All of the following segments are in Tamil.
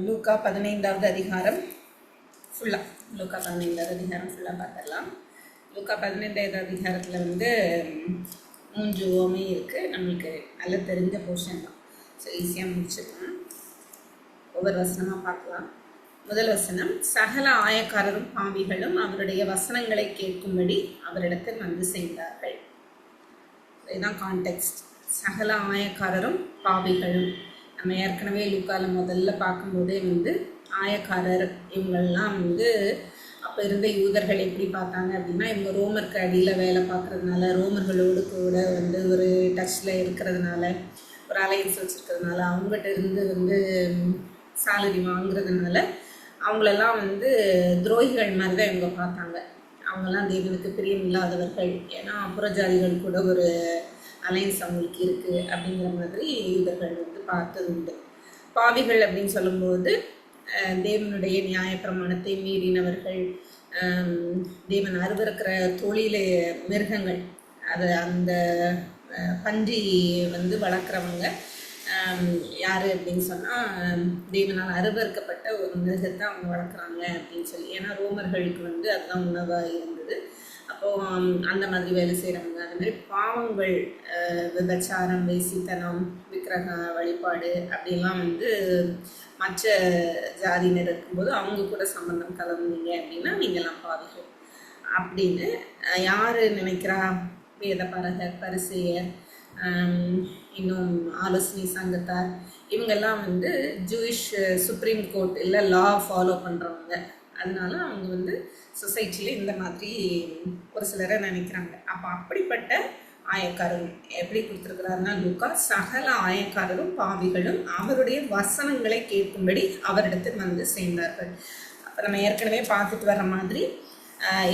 லூக்கா 15வது அதிகாரம் ஃபுல்லாக பார்த்துடலாம். லூக்கா 15வது அதிகாரத்தில் வந்து 3 உவமை இருக்குது. நம்மளுக்கு நல்லா தெரிஞ்ச போர்ஷன் தான். ஸோ ஈஸியாக முடிச்சிடலாம். ஒவ்வொரு வசனமாக பார்க்கலாம். முதல் வசனம், சகல ஆயக்காரரும் பாவிகளும் அவருடைய வசனங்களை கேட்கும்படி அவரிடத்தில் வந்து சேர்ந்தார்கள். இதுதான் கான்டெக்ஸ்ட். சகல ஆயக்காரரும் பாவிகளும். நம்ம ஏற்கனவே லூக்காவில் முதல்ல பார்க்கும்போதே வந்து ஆயக்காரர் இவங்கெல்லாம் வந்து அப்போ இருந்த யூதர்கள் எப்படி பார்த்தாங்க அப்படின்னா, இவங்க ரோமருக்கு அடியில் வேலை பார்க்குறதுனால, ரோமர்களோடு கூட வந்து ஒரு டச்சில் இருக்கிறதுனால, ஒரு அலையன்ஸ் வச்சுருக்கிறதுனால, அவங்ககிட்ட இருந்து வந்து சேலரி வாங்குறதுனால அவங்களெல்லாம் வந்து துரோகிகள் மாதிரி தான் இவங்க பார்த்தாங்க. அவங்கெல்லாம் தேவனுக்கு பிரியம் இல்லாதவர்கள், ஏன்னா புறஜாதிகள் கூட ஒரு அலையன்ஸ் அவங்களுக்கு இருக்குது அப்படிங்கிற மாதிரி யூதர்கள் வந்து பார்த்தது உண்டு. பாவிகள் அப்படின்னு சொல்லும்போது தேவனுடைய நியாயப்பிரமாணத்தை மீறினவர்கள், தேவன் அருவருக்கிற தொழில மிருகங்கள், அது அந்த பன்றி வந்து வளர்க்குறவங்க யார் அப்படின்னு சொன்னால், தேவனால் அருவருக்கப்பட்ட ஒரு மிருகத்தை அவங்க வளர்க்குறாங்க அப்படின்னு சொல்லி. ஏன்னா ரோமர்களுக்கு வந்து அதுதான் உணவாக இருந்தது. அப்போது அந்த மாதிரி வேலை செய்கிறவங்க, அந்த மாதிரி பாவங்கள், விபச்சாரம், வேசித்தனம், விக்கிரக வழிபாடு அப்படிலாம் வந்து மற்ற ஜாதியினர் இருக்கும்போது அவங்க கூட சம்பந்தம் கலந்தீங்க அப்படின்னா நீங்கள்லாம் பாவிகள் அப்படின்னு யார் நினைக்கிறா? வேதபாரகர், பரிசேயர், இன்னும் ஆலோசனை சங்கத்தார், இவங்கெல்லாம் வந்து ஜூயிஷ் சுப்ரீம் கோர்ட் இல்லை லா ஃபாலோ பண்ணுறவங்க. அதனால அவங்க வந்து சொசைட்டியில் இந்த மாதிரி ஒரு சிலரை நினைக்கிறாங்க. அப்போ அப்படிப்பட்ட ஆயக்காரர்கள் எப்படி கொடுத்துருக்கிறாருன்னா, லூக்கா சகல ஆயக்காரரும் பாவிகளும் அவருடைய வசனங்களை கேட்கும்படி அவரிடத்தில் வந்து சேர்ந்தார்கள். அப்போ நம்ம ஏற்கனவே பார்த்துட்டு வர்ற மாதிரி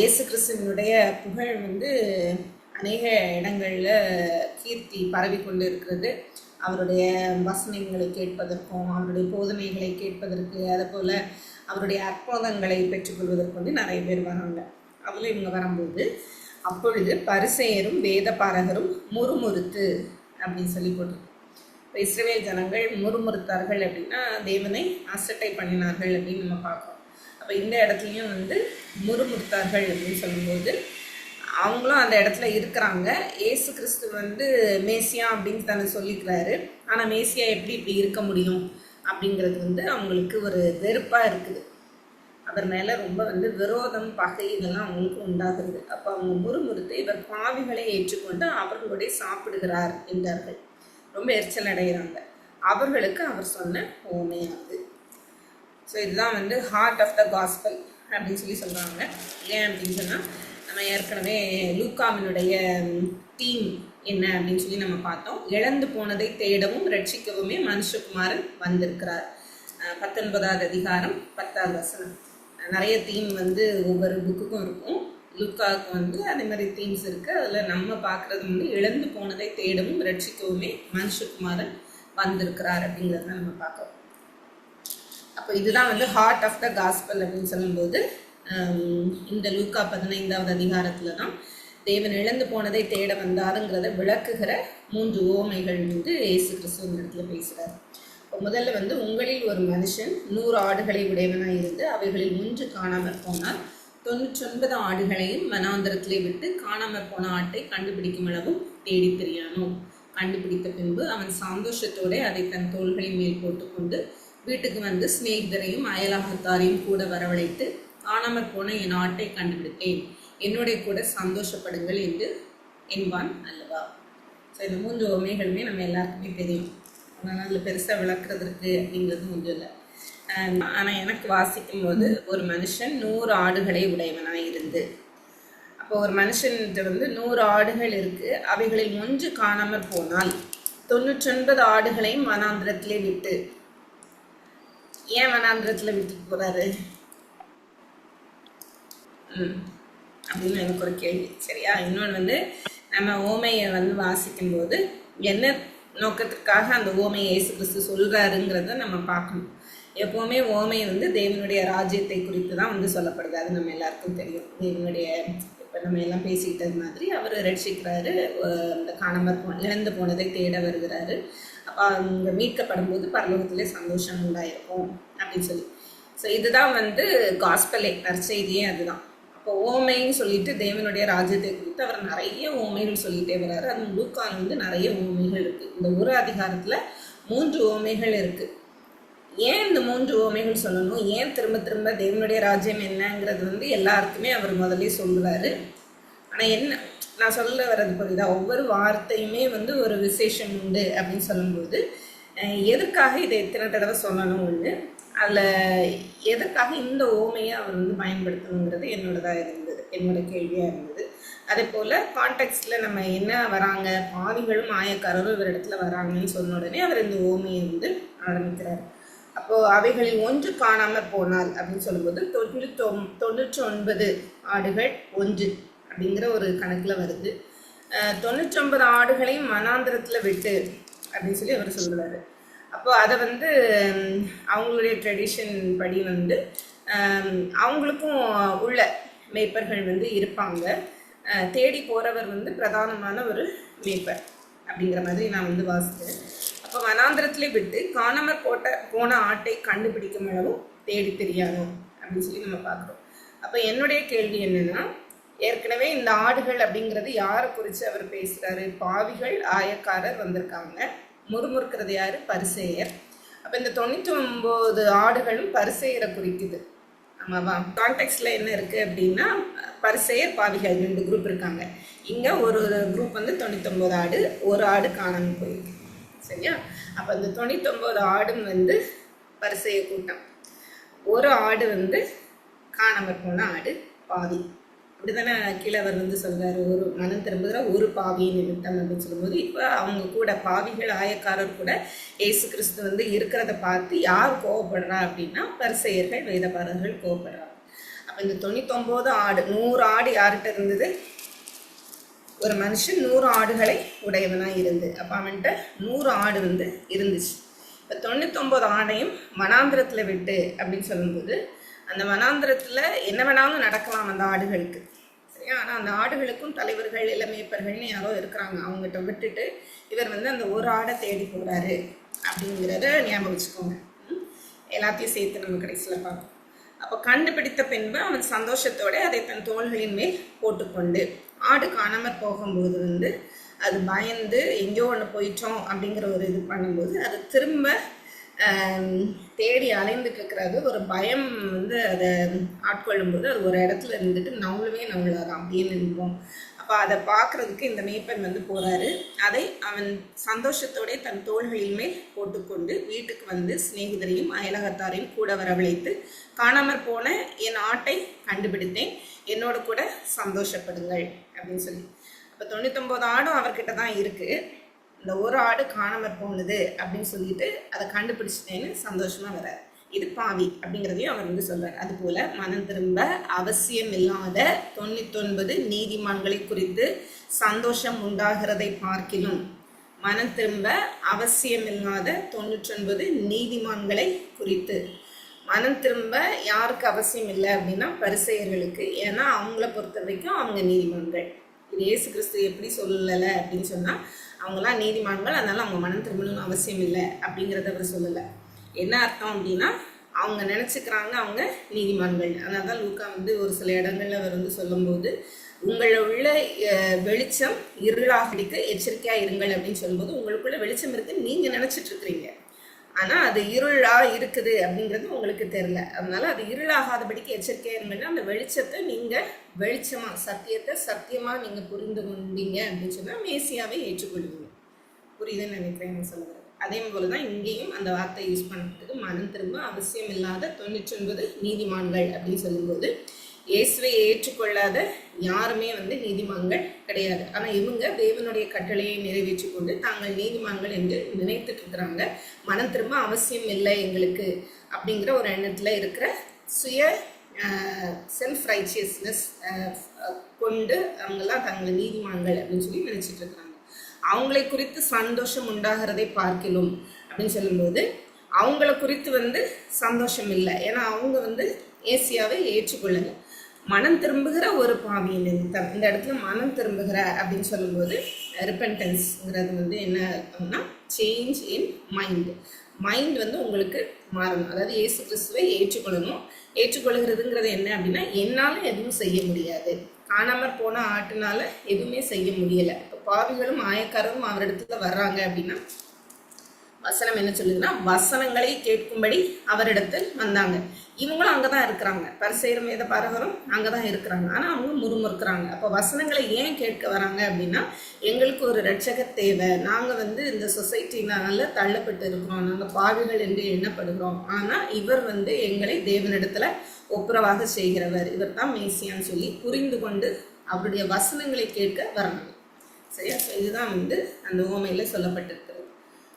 இயேசு கிறிஸ்துவனுடைய புகழ் வந்து அநேக இடங்களில் கீர்த்தி பரவி கொண்டு இருக்கிறது. அவருடைய வசனங்களை கேட்பதற்கும், அவருடைய போதனைகளை கேட்பதற்கு, அதுபோல் அவருடைய அற்புதங்களை பெற்றுக்கொள்வதற்கு வந்து நிறைய பேர் வராங்க. அதில் இவங்க வரும்போது, அப்பொழுது பரிசேயரும் வேதபாரகரும் முறுமுறுத்து அப்படின்னு சொல்லி போட்டிருக்கு. இப்போ இஸ்ரவேல் ஜனங்கள் முறுமுறுத்தார்கள் அப்படின்னா தேவனை அசட்டை பண்ணினார்கள் அப்படின்னு நம்ம பார்க்குறோம். அப்போ இந்த இடத்துலையும் வந்து முறுமுறுத்தார்கள் அப்படின்னு சொல்லும்போது அவங்களும் அந்த இடத்துல இருக்கிறாங்க. இயேசு கிறிஸ்து வந்து மேசியா அப்படின்னு தானே சொல்லிக்கிறாரு. ஆனால் மேசியா எப்படி இப்படி இருக்க முடியும் அப்படிங்கிறது வந்து அவங்களுக்கு ஒரு வெறுப்பாக இருக்குது. அவர் மேலே ரொம்ப வந்து விரோதம், பகை இதெல்லாம் அவங்களுக்கு உண்டாகிறது. அப்போ அவங்க முறுமுறுத்து இவர் பாவிகளை ஏற்றுக்கொண்டு அவர்களுடைய சாப்பிடுகிறார் என்றார்கள். ரொம்ப எரிச்சல் அடைகிறாங்க. அவர்களுக்கு அவர் சொன்ன உவமையானது. ஸோ இதுதான் வந்து ஹார்ட் ஆஃப் த காஸ்பல் அப்படின்னு சொல்லி சொல்கிறாங்க. ஏன் அப்படின்னு சொன்னால், நம்ம ஏற்கனவே லூக்காவினுடைய தீம் என்ன அப்படின்னு சொல்லி நம்ம பார்த்தோம். இழந்து போனதை தேடவும் ரட்சிக்கவுமே மனுஷகுமாரன் வந்திருக்கிறார். 19வது அதிகாரம் 10வது வசனம். நிறைய தீம் வந்து ஒவ்வொரு புக்குக்கும் இருக்கும். லூக்காவுக்கு வந்து அதே மாதிரி தீம்ஸ் இருக்குது. அதில் நம்ம பார்க்குறது வந்து இழந்து போனதை தேடவும் ரட்சிக்கவுமே மனுஷகுமாரன் வந்திருக்கிறார் அப்படிங்கிறத நம்ம பார்க்குறோம். அப்போ இதுதான் வந்து ஹார்ட் ஆஃப் த காஸ்பல் அப்படின்னு சொல்லும்போது, இந்த லூக்கா 15வது அதிகாரத்தில் தான் தேவன் இழந்து போனதை தேட வந்தாருங்கிறத விளக்குகிற 3 உவமைகள் வந்து இயேசு கிறிஸ்துவின் இடத்துல பேசுகிறார். இப்போ முதல்ல வந்து, உங்களில் ஒரு மனுஷன் 100 ஆடுகளை உடையவனாக இருந்து அவைகளில் 1 காணாமற் போனால் 99 ஆடுகளையும் வனாந்தரத்திலே விட்டு காணாமற் போன ஆட்டை கண்டுபிடிக்கும் அளவும் தேடி தெரியானோ. கண்டுபிடித்த பின்பு அவன் சந்தோஷத்தோடு அதை தன் தோள்களின் மேல் போட்டுக்கொண்டு வீட்டுக்கு வந்து சிநேகிதரையும் அயலாகத்தாரையும் கூட வரவழைத்து, காணாமற் போன என் ஆட்டை கண்டுபிடித்தேன், என்னுடைய கூட சந்தோஷப்படுங்கள் என்று என்பான் அல்லவா. ஸோ இந்த 3 உவமைகளுமே நம்ம எல்லாருக்குமே தெரியும். அதனால் அதில் பெருசாக விளக்குறதுக்கு அப்படிங்கிறது கொஞ்சம் இல்லை. ஆனால் எனக்கு வாசிக்கும் போது, ஒரு மனுஷன் 100 ஆடுகளை உடையவனாக இருந்து, அப்போ ஒரு மனுஷன்கிட்ட வந்து 100 ஆடுகள் இருக்குது, அவைகளில் 1 காணாமற் போனால் 99 ஆடுகளையும் வனாந்திரத்திலே விட்டு. ஏன் வனாந்திரத்தில் விட்டுட்டு போகிறாரு அப்படின்னு எனக்கு ஒரு கேள்வி. சரியா? இன்னொன்று வந்து, நம்ம ஓமையை வந்து வாசிக்கும்போது என்ன நோக்கத்துக்காக அந்த ஓமையை இயேசு கிறிஸ்து சொல்கிறாருங்கிறத நம்ம பார்க்கணும். எப்போவுமே ஓமை வந்து தேவனுடைய ராஜ்யத்தை குறித்து தான் வந்து சொல்லப்படுது. அது நம்ம எல்லாருக்கும் தெரியும். தேவனுடைய, இப்போ நம்ம எல்லாம் பேசிக்கிட்டது மாதிரி, அவர் ரட்சிக்கிறாரு, இந்த காணாமற் இழந்து போனதை தேட வருகிறாரு. அப்போ அவங்க மீட்கப்படும் போது பரலோகத்திலே சந்தோஷம் உண்டாயிருக்கும் அப்படின்னு சொல்லி. ஸோ இதுதான் வந்து காஸ்பலே, நற்செய்தியே அதுதான். அப்போ ஓமைன்னு சொல்லிட்டு தேவனுடைய ராஜ்யத்தை குறித்து அவர் நிறைய ஓமைகள் சொல்லிட்டே வர்றாரு. அது லூக்கான் வந்து நிறைய ஓமைகள் இருக்குது. இந்த ஒரு அதிகாரத்தில் 3 ஓமைகள் இருக்குது. ஏன் இந்த 3 ஓமைகள் சொல்லணும், ஏன் திரும்ப திரும்ப தேவனுடைய ராஜ்யம் என்னங்கிறது வந்து எல்லாருக்குமே அவர் முதலே சொல்கிறாரு. ஆனால் என்ன நான் சொல்ல வர்றது புரியுதா, ஒவ்வொரு வார்த்தையுமே வந்து ஒரு விசேஷம் உண்டு அப்படின்னு சொல்லும்போது எதுக்காக இதை எத்தனை தடவை சொல்லணும் ஒன்று, அதில் எதற்காக இந்த ஓமையை அவர் வந்து பயன்படுத்தணுங்கிறது என்னோடதாக இருந்தது, என்னோட கேள்வியாக இருந்தது. அதே போல் கான்டெக்ஸ்டில் நம்ம என்ன வராங்க, பாவிகளும் ஆயக்காரரும் இவர் இடத்துல வராங்கன்னு சொன்ன உடனே அவர் இந்த ஓமையை வந்து ஆரம்பிக்கிறார். அப்போது அவைகளில் ஒன்று காணாமல் போனால் அப்படின்னு சொல்லும்போது 99 ஆடுகள் 1 அப்படிங்கிற ஒரு கணக்கில் வருது. 99 ஆடுகளையும் மனாந்திரத்தில் விட்டு அப்படின்னு சொல்லி அவர் சொல்லுவார். அப்போது அதை வந்து அவங்களுடைய ட்ரெடிஷன் படி வந்து அவங்களுக்கும் உள்ள மேய்ப்பர்கள் வந்து இருப்பாங்க. தேடி போகிறவர் வந்து பிரதானமான ஒரு மேய்ப்பர் அப்படிங்கிற மாதிரி நான் வந்து வாசித்தேன். அப்போ வனாந்திரத்திலே விட்டு காணாமற் போன ஆட்டை கண்டுபிடிக்கும் அளவும் தேடி தெரியாதோம் அப்படின்னு சொல்லி நம்ம பார்க்குறோம். அப்போ என்னுடைய கேள்வி என்னென்னா, ஏற்கனவே இந்த ஆடுகள் அப்படிங்கிறது யாரை குறித்து அவர் பேசுகிறாரு, பாவிகள் ஆயக்காரர் வந்திருக்காங்க. முறுமுறுக்கிறது யார், பரிசேயர். அப்போ இந்த 99 ஆடுகளும் பரிசேயரை குறிக்குது. ஆமாவா? கான்டெக்ஸ்டில் என்ன இருக்குது அப்படின்னா, பரிசேயர் பாவிகள் 2 குரூப் இருக்காங்க. இங்கே ஒரு குரூப் வந்து 99 ஆடு, ஒரு ஆடு காணாமல் போயிருக்கு. சரியா? அப்போ இந்த 99 ஆடும் வந்து பரிசேய கூட்டம், ஒரு ஆடு வந்து காணாமல் போன ஆடு, பாவி. அப்படிதானே கீழே அவர் வந்து சொல்கிறாரு, ஒரு மனம் திரும்புகிற ஒரு பாவியின் நிமித்தம் அப்படின்னு சொல்லும்போது, இப்போ அவங்க கூட பாவிகள் ஆயக்காரர் கூட ஏசு கிறிஸ்து வந்து இருக்கிறத பார்த்து யார் கோவப்படுறா அப்படின்னா பரிசேயர்கள், வேதபாரர்கள் கோவப்படுறாங்க. அப்போ இந்த 99 ஆடு, 100 ஆடு யார்கிட்ட இருந்தது, ஒரு மனுஷன் 100 ஆடுகளை உடையவனாக இருந்து, அப்போ அவன்கிட்ட 100 ஆடு வந்து இருந்துச்சு. இப்போ 99 ஆடையும் வனாந்திரத்தில் விட்டு அப்படின்னு சொல்லும்போது, அந்த வனாந்திரத்தில் என்ன வேணாலும் நடக்கலாம் அந்த ஆடுகளுக்கு. சரியா? ஆனால் அந்த ஆடுகளுக்கும் தலைவர்கள் இல்லை மேய்ப்பர்கள்னு யாரோ இருக்கிறாங்க. அவங்ககிட்ட விட்டுட்டு இவர் வந்து அந்த ஒரு ஆடை தேடி போகிறாரு அப்படிங்கிறத ஞாபகம் வச்சுக்கோங்க. எல்லாத்தையும் சேர்த்து நம்ம கடைசியில் பார்ப்போம். அப்போ கண்டுபிடித்த பின்பு அவன் சந்தோஷத்தோடு அதை தன் தோள்களின் மேல் போட்டுக்கொண்டு, ஆடு காணாமல் போகும்போது வந்து அது பயந்து எங்கேயோ ஒன்று போயிட்டோம் அப்படிங்கிற ஒரு இது பண்ணும்போது அது திரும்ப தேடி அலைந்துட்டு இருக்கிறது. ஒரு பயம் வந்து அதை ஆட்கொள்ளும்போது அது ஒரு இடத்துல இருந்துட்டு நவுளாதான் அப்படியே நின்றோம். அப்போ அதை பார்க்குறதுக்கு இந்த மேய்ப்பன் வந்து போகிறாரு. அதை அவன் சந்தோஷத்தோட தன் தோள்களிலுமே போட்டுக்கொண்டு வீட்டுக்கு வந்து சிநேகிதரையும் அயலகத்தாரையும் கூட வரவழைத்து, காணாமற் போன என் ஆட்டை கண்டுபிடித்தேன், என்னோட கூட சந்தோஷப்படுங்கள் அப்படின்னு சொல்லி. அப்போ 99 ஆடும் அவர்கிட்ட தான் இருக்குது. இந்த ஒரு ஆடு காணாமற் போனது அப்படின்னு சொல்லிட்டு அதை கண்டுபிடிச்சிட்டேன்னு சந்தோஷமாக வர்றார். இது பாவி அப்படிங்கிறதையும் அவர் வந்து சொல்றார். அதுபோல மனம் திரும்ப அவசியம் இல்லாத 99 நீதிமான்களை குறித்து சந்தோஷம் உண்டாகிறதை பார்க்கிலும், மனம் திரும்ப அவசியம் இல்லாத 99 நீதிமான்களை குறித்து, மனம் திரும்ப யாருக்கு அவசியம் இல்லை அப்படின்னா பரிசேயர்களுக்கு. ஏன்னா அவங்கள பொறுத்த வரைக்கும் அவங்க நீதிமான்கள். இது இயேசு கிறிஸ்து எப்படி சொல்லலை அப்படின்னு சொன்னால், அவங்களாம் நீதிமான்கள், அதனால அவங்க மனம் திரும்பணும்னு அவசியம் இல்லை அப்படிங்கிறத அவர் சொல்லலை. என்ன அர்த்தம் அப்படின்னா, அவங்க நினச்சிக்கிறாங்க அவங்க நீதிமான்கள். அதனால தான் லூக்கா வந்து ஒரு சில இடங்கள்ல அவர் வந்து சொல்லும்போது, உங்களை உள்ள வெளிச்சம் இருளாக எச்சரிக்கையாக இருங்கள் அப்படின்னு சொல்லும்போது, உங்களுக்குள்ள வெளிச்சம் இருக்குன்னு நீங்கள் நினச்சிட்டு இருக்கிறீங்க, ஆனால் அது இருளாக இருக்குது அப்படிங்கிறது உங்களுக்கு தெரில. அதனால அது இருளாகாதபடிக்கு எச்சரிக்கையாக இருங்கன்னா அந்த வெளிச்சத்தை நீங்கள் வெளிச்சமாக, சத்தியத்தை சத்தியமாக நீங்கள் புரிந்து கொண்டீங்க அப்படின்னு சொன்னால் மேசியாவை ஏற்றுக்கொள்வீங்க. புரியுதுன்னு நினைக்கிறேன் சொல்லுங்கள். அதே போல தான் இங்கேயும் அந்த வார்த்தை யூஸ் பண்ணுறதுக்கு, மனம் திரும்ப அவசியம் இல்லாத 99 நீதிமான்கள் அப்படின்னு சொல்லும்போது, இயேசுவை ஏற்றுக்கொள்ளாத யாருமே வந்து நீதிமான்கள் கிடையாது. ஆனால் இவங்க தேவனுடைய கட்டளையை நிறைவேற்றி கொண்டு தாங்கள் நீதிமான்கள் என்று நினைத்துட்டு இருக்கிறாங்க. மனம் திரும்ப அவசியம் இல்லை எங்களுக்கு அப்படிங்கிற ஒரு எண்ணத்தில் இருக்கிற சுய செல்ஃப் ரைச்சியஸ்னஸ் கொண்டு அவங்கெல்லாம் தங்கள் நீதிமான்கள் அப்படின்னு சொல்லி நினைச்சிட்டு இருக்கிறாங்க. அவங்களை குறித்து சந்தோஷம் உண்டாகிறதை பார்க்கலாம் அப்படின்னு சொல்லும்போது, அவங்கள குறித்து வந்து சந்தோஷம் இல்லை. ஏன்னா அவங்க வந்து ஏசியாவை ஏற்றுக்கொள்ளலை. மனம் திரும்புகிற ஒரு பாவியின் நிமித்தம், இந்த இடத்துல மனம் திரும்புகிற அப்படின்னு சொல்லும்போது ரிப்பென்டன்ஸ்ங்கிறது வந்து என்ன அர்த்தம்னா சேஞ்ச் இன் மைண்ட். மைண்ட் வந்து உங்களுக்கு மாறணும். அதாவது இயேசு கிறிஸ்துவை ஏற்றுக்கொள்ளணும். ஏற்றுக்கொள்கிறதுங்கிறது என்ன அப்படின்னா, என்னால் எதுவும் செய்ய முடியாது, காணாமற் போன ஆட்டுனால எதுவுமே செய்ய முடியலை. இப்போ பாவிகளும் ஆயக்காரரும் அவரிடத்துல வர்றாங்க அப்படின்னா வசனம் என்ன சொல்லுதுன்னா, வசனங்களை கேட்கும்படி அவரிடத்தில் வந்தாங்க. இவங்களும் அங்கதான் இருக்கிறாங்க, பரிசேயரும் வேத பாரகரும் அங்கதான் இருக்கிறாங்க. ஆனா அவங்க முறுமுறுக்கிறாங்க. அப்போ வசனங்களை ஏன் கேட்க வராங்க அப்படின்னா, எங்களுக்கு ஒரு ரட்சகர் தேவை, நாங்க வந்து இந்த சொசைட்டினால தள்ளப்பட்டு இருக்கிறோம், நாங்க பாவிகள் என்று எண்ணப்படுகிறோம், ஆனா இவர் வந்து எங்களை தேவனிடத்துல ஒப்புரவாக செய்கிறவர், இவர் தான் மேசியான்னு சொல்லி புரிந்து கொண்டு அவருடைய வசனங்களை கேட்க வராங்க. சரியா? இதுதான் வந்து அந்த உவமையில சொல்லப்பட்டிருக்கிறது.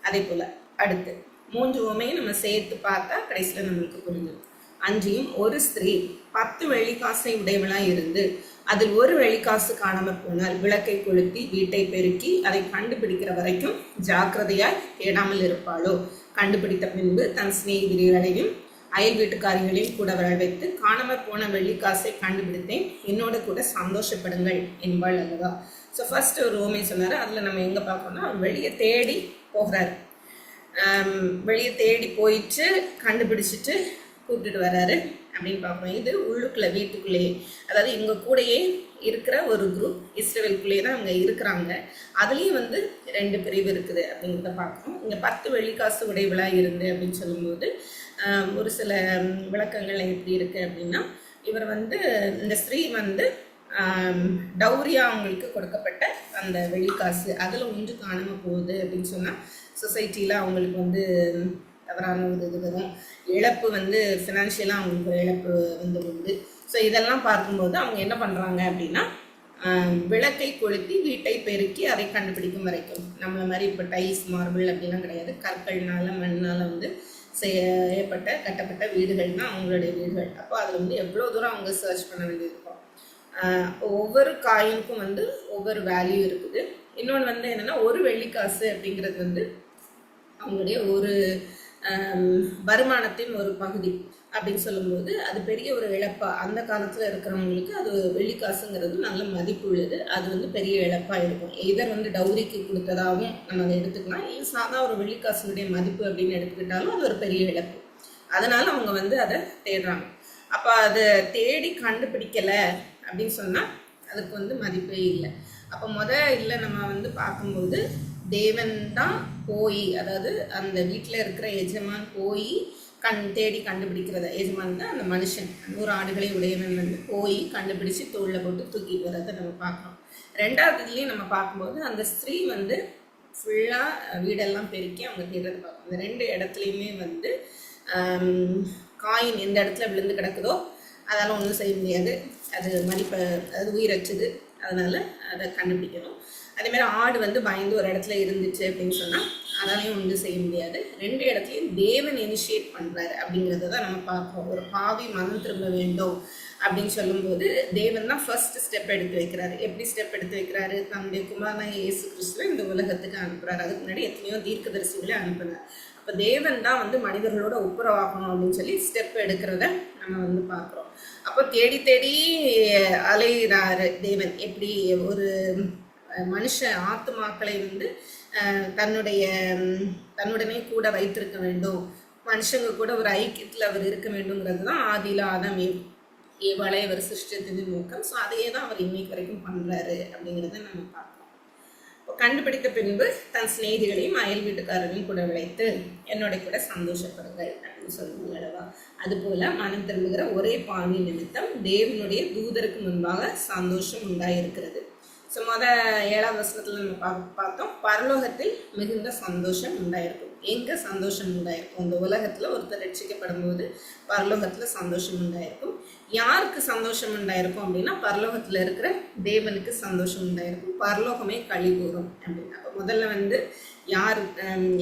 அதே போல அடுத்து 3 உவமையை நம்ம சேர்த்து பார்த்தா கடைசியில் நம்மளுக்கு புரிஞ்சிடும். அன்றியும் ஒரு ஸ்திரீ 10 வெள்ளிக்காசை உடையவளாய் இருந்து அதில் ஒரு வெள்ளிக்காசு காணாமற் போனால் விளக்கை கொளுத்தி வீட்டை பெருக்கி அதை கண்டுபிடிக்கிற வரைக்கும் ஜாக்கிரதையாய் தேடாமல் இருப்பாளோ? கண்டுபிடித்த பின்பு தன் சிநேகிதர்களையும் அயல் வீட்டுக்காரிகளையும் கூட வர வைத்து, காணாமற் போன வெள்ளிக்காசை கண்டுபிடித்தேன், என்னோட கூட சந்தோஷப்படுங்கள் என்பாள் அல்லவா? ஸோ ஃபர்ஸ்ட் ஒரு உவமை சொன்னார். அதில் நம்ம எங்கே பார்க்கணும்னா, வெளியே தேடி போகிறாரு. வெளியே தேடி போயிட்டு கண்டுபிடிச்சிட்டு கூப்பிட்டுட்டு வர்றாரு அப்படின்னு பார்க்கணும். இது உள்ளுக்குள்ள வீட்டுக்குள்ளேயே, அதாவது இவங்க கூடயே இருக்கிற ஒரு குரூப், இஸ்ரவேலுக்குள்ளேயே தான் அவங்க இருக்கிறாங்க. அதுலேயும் வந்து 2 பிரிவு இருக்குது அப்படிங்கிறத பார்க்கணும். இங்கே 10 வெள்ளிக்காசு உடையவளாக இருந்து அப்படின்னு சொல்லும்போது ஒரு சில விளக்கங்கள் எப்படி இருக்குது அப்படின்னா, இவர் வந்து இந்த ஸ்திரீ வந்து டௌரியா அவங்களுக்கு கொடுக்கப்பட்ட அந்த வெள்ளிக்காசு அதில் ஒன்று காணாமல் போகுது அப்படின்னு சொன்னால் சொசைட்டியில் அவங்களுக்கு வந்து தவறான ஒரு இது வரும், இழப்பு வந்து ஃபினான்ஷியலாக அவங்களுக்கு ஒரு இழப்பு வந்து உண்டு. ஸோ இதெல்லாம் பார்க்கும்போது அவங்க என்ன பண்ணுறாங்க அப்படின்னா, விளக்கை கொளுத்தி வீட்டை பெருக்கி அதை கண்டுபிடிக்கும் வரைக்கும், நம்மள மாதிரி இப்போ டைல்ஸ் மார்பிள் அப்படிலாம் கிடையாது, கற்கள்னால மண்ணால் வந்து செய்யப்பட்ட கட்டப்பட்ட வீடுகள் தான் அவங்களுடைய வீடுகள். அப்போ அதில் வந்து எவ்வளோ தூரம் அவங்க சர்ச் பண்ண வேண்டியிருக்கும். ஒவ்வொரு காயினுக்கும் வந்து ஒவ்வொரு வேல்யூ இருக்குது. இன்னொன்று வந்து என்னென்னா, ஒரு வெள்ளிக்காசு அப்படிங்கிறது வந்து அவங்களுடைய ஒரு வருமானத்தின் ஒரு பகுதி அப்படின்னு சொல்லும்போது அது பெரிய ஒரு இழப்பா, அந்த காலத்தில் இருக்கிறவங்களுக்கு அது வெள்ளிக்காசுங்கிறது நல்ல மதிப்பு உள்ளது, அது வந்து பெரிய இழப்பாக இருக்கும். இதர் வந்து டௌரிக்கு கொடுத்ததாகவும் நம்ம அதை எடுத்துக்கலாம், இது சாதா ஒரு வெள்ளிக்காசுடைய மதிப்பு அப்படின்னு எடுத்துக்கிட்டாலும் அது ஒரு பெரிய இழப்பு. அதனால அவங்க வந்து அதை தேடுறாங்க. அப்போ அதை தேடி கண்டுபிடிக்கலை அப்படின்னு சொன்னால் அதுக்கு வந்து மதிப்பே இல்லை. அப்போ இல்லை நம்ம வந்து பார்க்கும்போது தேவன் தான் போய், அதாவது அந்த வீட்டில் இருக்கிற எஜமான் போய் தேடி கண்டுபிடிக்கிறத, எஜமான் தான் அந்த மனுஷன் 100 ஆடுகளை உடையவன் வந்து போய் கண்டுபிடிச்சு தோளில் போட்டு தூக்கிட்டு வர்றதை நம்ம பார்க்குறோம். 2வது இதுலேயும் நம்ம பார்க்கும்போது அந்த ஸ்திரீ வந்து ஃபுல்லாக வீடெல்லாம் பெருக்கி அவங்க தேடுறதை பார்க்கணும். இந்த 2 இடத்துலையுமே வந்து காயின் எந்த இடத்துல விழுந்து கிடக்குதோ அதால் ஒன்றும் செய்ய முடியாது, அது மதிப்பை, அது உயிரச்சுது, அதனால் அதை கண்டுபிடிக்கணும். அதேமாதிரி ஆடு வந்து பயந்து ஒரு இடத்துல இருந்துச்சு அப்படின்னு சொன்னால் அதாலையும் ஒன்றும் செய்ய முடியாது. 2 இடத்துலையும் தேவன் இனிஷியேட் பண்ணுறாரு அப்படிங்கிறத தான் நம்ம பார்க்குறோம். ஒரு பாவி மனம் திரும்ப வேண்டும் அப்படின்னு சொல்லும்போது தேவன் தான் ஃபர்ஸ்ட் ஸ்டெப் எடுத்து வைக்கிறாரு. எப்படி ஸ்டெப் எடுத்து வைக்கிறாரு? தன்னுடைய குமாரனாகிய இயேசு கிறிஸ்துவை இந்த உலகத்துக்கு அனுப்புகிறார். அதுக்கு முன்னாடி எத்தனையோ தீர்க்கதரிசிகளை அனுப்புனார். அப்போ தேவன் தான் வந்து மனிதர்களோட ஒப்புரவாகணும் அப்படின்னு சொல்லி ஸ்டெப் எடுக்கிறத நம்ம வந்து பார்க்குறோம். அப்போ தேடி தேடி அலைகிறாரு தேவன். எப்படி ஒரு மனுஷ ஆத்துமாக்களை வந்து தன்னுடனே கூட வைத்திருக்க வேண்டும், மனுஷங்க கூட ஒரு ஐக்கியத்தில் அவர் இருக்க வேண்டுங்கிறது தான் ஆதியில ஆதாம் ஏவாளை அவர் சிருஷ்டித்ததின் நோக்கம். ஸோ அதையே தான் அவர் இன்னைக்கு வரைக்கும் பண்ணுறாரு அப்படிங்கிறத நம்ம பார்க்கலாம். கண்டுபிடித்த பின்பு தன் சிநேகிதிகளையும் அயல் வீட்டுக்காரரையும் கூட விளைத்து என்னோட கூட சந்தோஷப்படுங்கள் அப்படின்னு சொல்லுவாங்க அல்லவா? அதுபோல மனம் திரும்புகிற ஒரே பாவி நிமித்தம் தேவனுடைய தூதருக்கு முன்பாக சந்தோஷம் உண்டாயிருக்கிறது. ஸோ 7வது வசனத்தில் நம்ம பார்த்தோம், பரலோகத்தில் மிகுந்த சந்தோஷம் உண்டாயிருக்கும். எங்கே சந்தோஷம் உண்டாயிருக்கும்? இந்த உலகத்தில் ஒருத்தர் ரட்சிக்கப்படும் போது பரலோகத்தில் சந்தோஷம் உண்டாயிருக்கும். யாருக்கு சந்தோஷம் உண்டாயிருக்கும் அப்படின்னா, பரலோகத்தில் இருக்கிற தேவனுக்கு சந்தோஷம் உண்டாயிருக்கும். பரலோகமே களி கூறும் அப்படின்னா, அப்போ முதல்ல வந்து யார்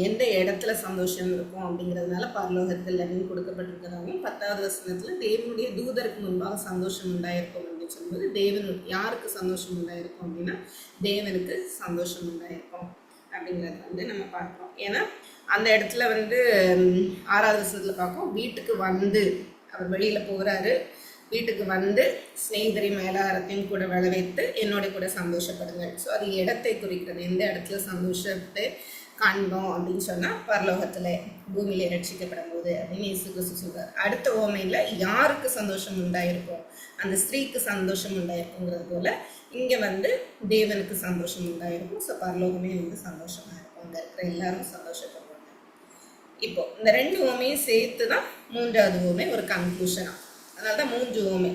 எந்த இடத்துல சந்தோஷம் இருக்கும் அப்படிங்கிறதுனால பரலோகத்தில் அப்படின்னு கொடுக்கப்பட்டிருக்கிறதாகவும், 10வது வசனத்தில் தேவனுடைய தூதருக்கு முன்பாக சந்தோஷம் உண்டாயிருக்கும் அப்படின்னு சொல்லும்போது தேவன் யாருக்கு சந்தோஷம் உண்டாயிருக்கும் அப்படின்னா தேவனுக்கு சந்தோஷம் உண்டாயிருக்கும் அப்படிங்கிறது வந்து நம்ம பார்க்கிறோம். ஏன்னா அந்த இடத்துல வந்து 6வது வசனத்தில் பார்ப்போம், வீட்டுக்கு வந்து அவர் வெளியில் போகிறாரு, வீட்டுக்கு வந்து ஸ்நேகிதரி மேலாரத்தையும் கூட விளை வைத்து என்னோட கூட சந்தோஷப்படுங்கள். ஸோ அது இடத்தை குறிக்கிறது, எந்த இடத்துல சந்தோஷத்தை காண்போம் அப்படின்னு சொன்னால் பரலோகத்தில் பூமியில ரட்சிக்கப்படும் போது அப்படின்னு இயேசு கிறிஸ்து சொல்றார். அடுத்த ஓமையில் யாருக்கு சந்தோஷம் உண்டாயிருக்கும், அந்த ஸ்திரீக்கு சந்தோஷம் உண்டாயிருக்குங்கிறது போல இங்கே வந்து தேவனுக்கு சந்தோஷம் உண்டாயிருக்கும். ஸோ பரலோகமே வந்து சந்தோஷமாக இருக்கும், அங்கே இருக்கிற எல்லாரும் சந்தோஷப்படுவாங்க. இப்போ இந்த 2 ஓமையும் சேர்த்து தான் 3வது ஓமை ஒரு கன்க்ளூஷனாக. அதனால தான் 3 ஓமை.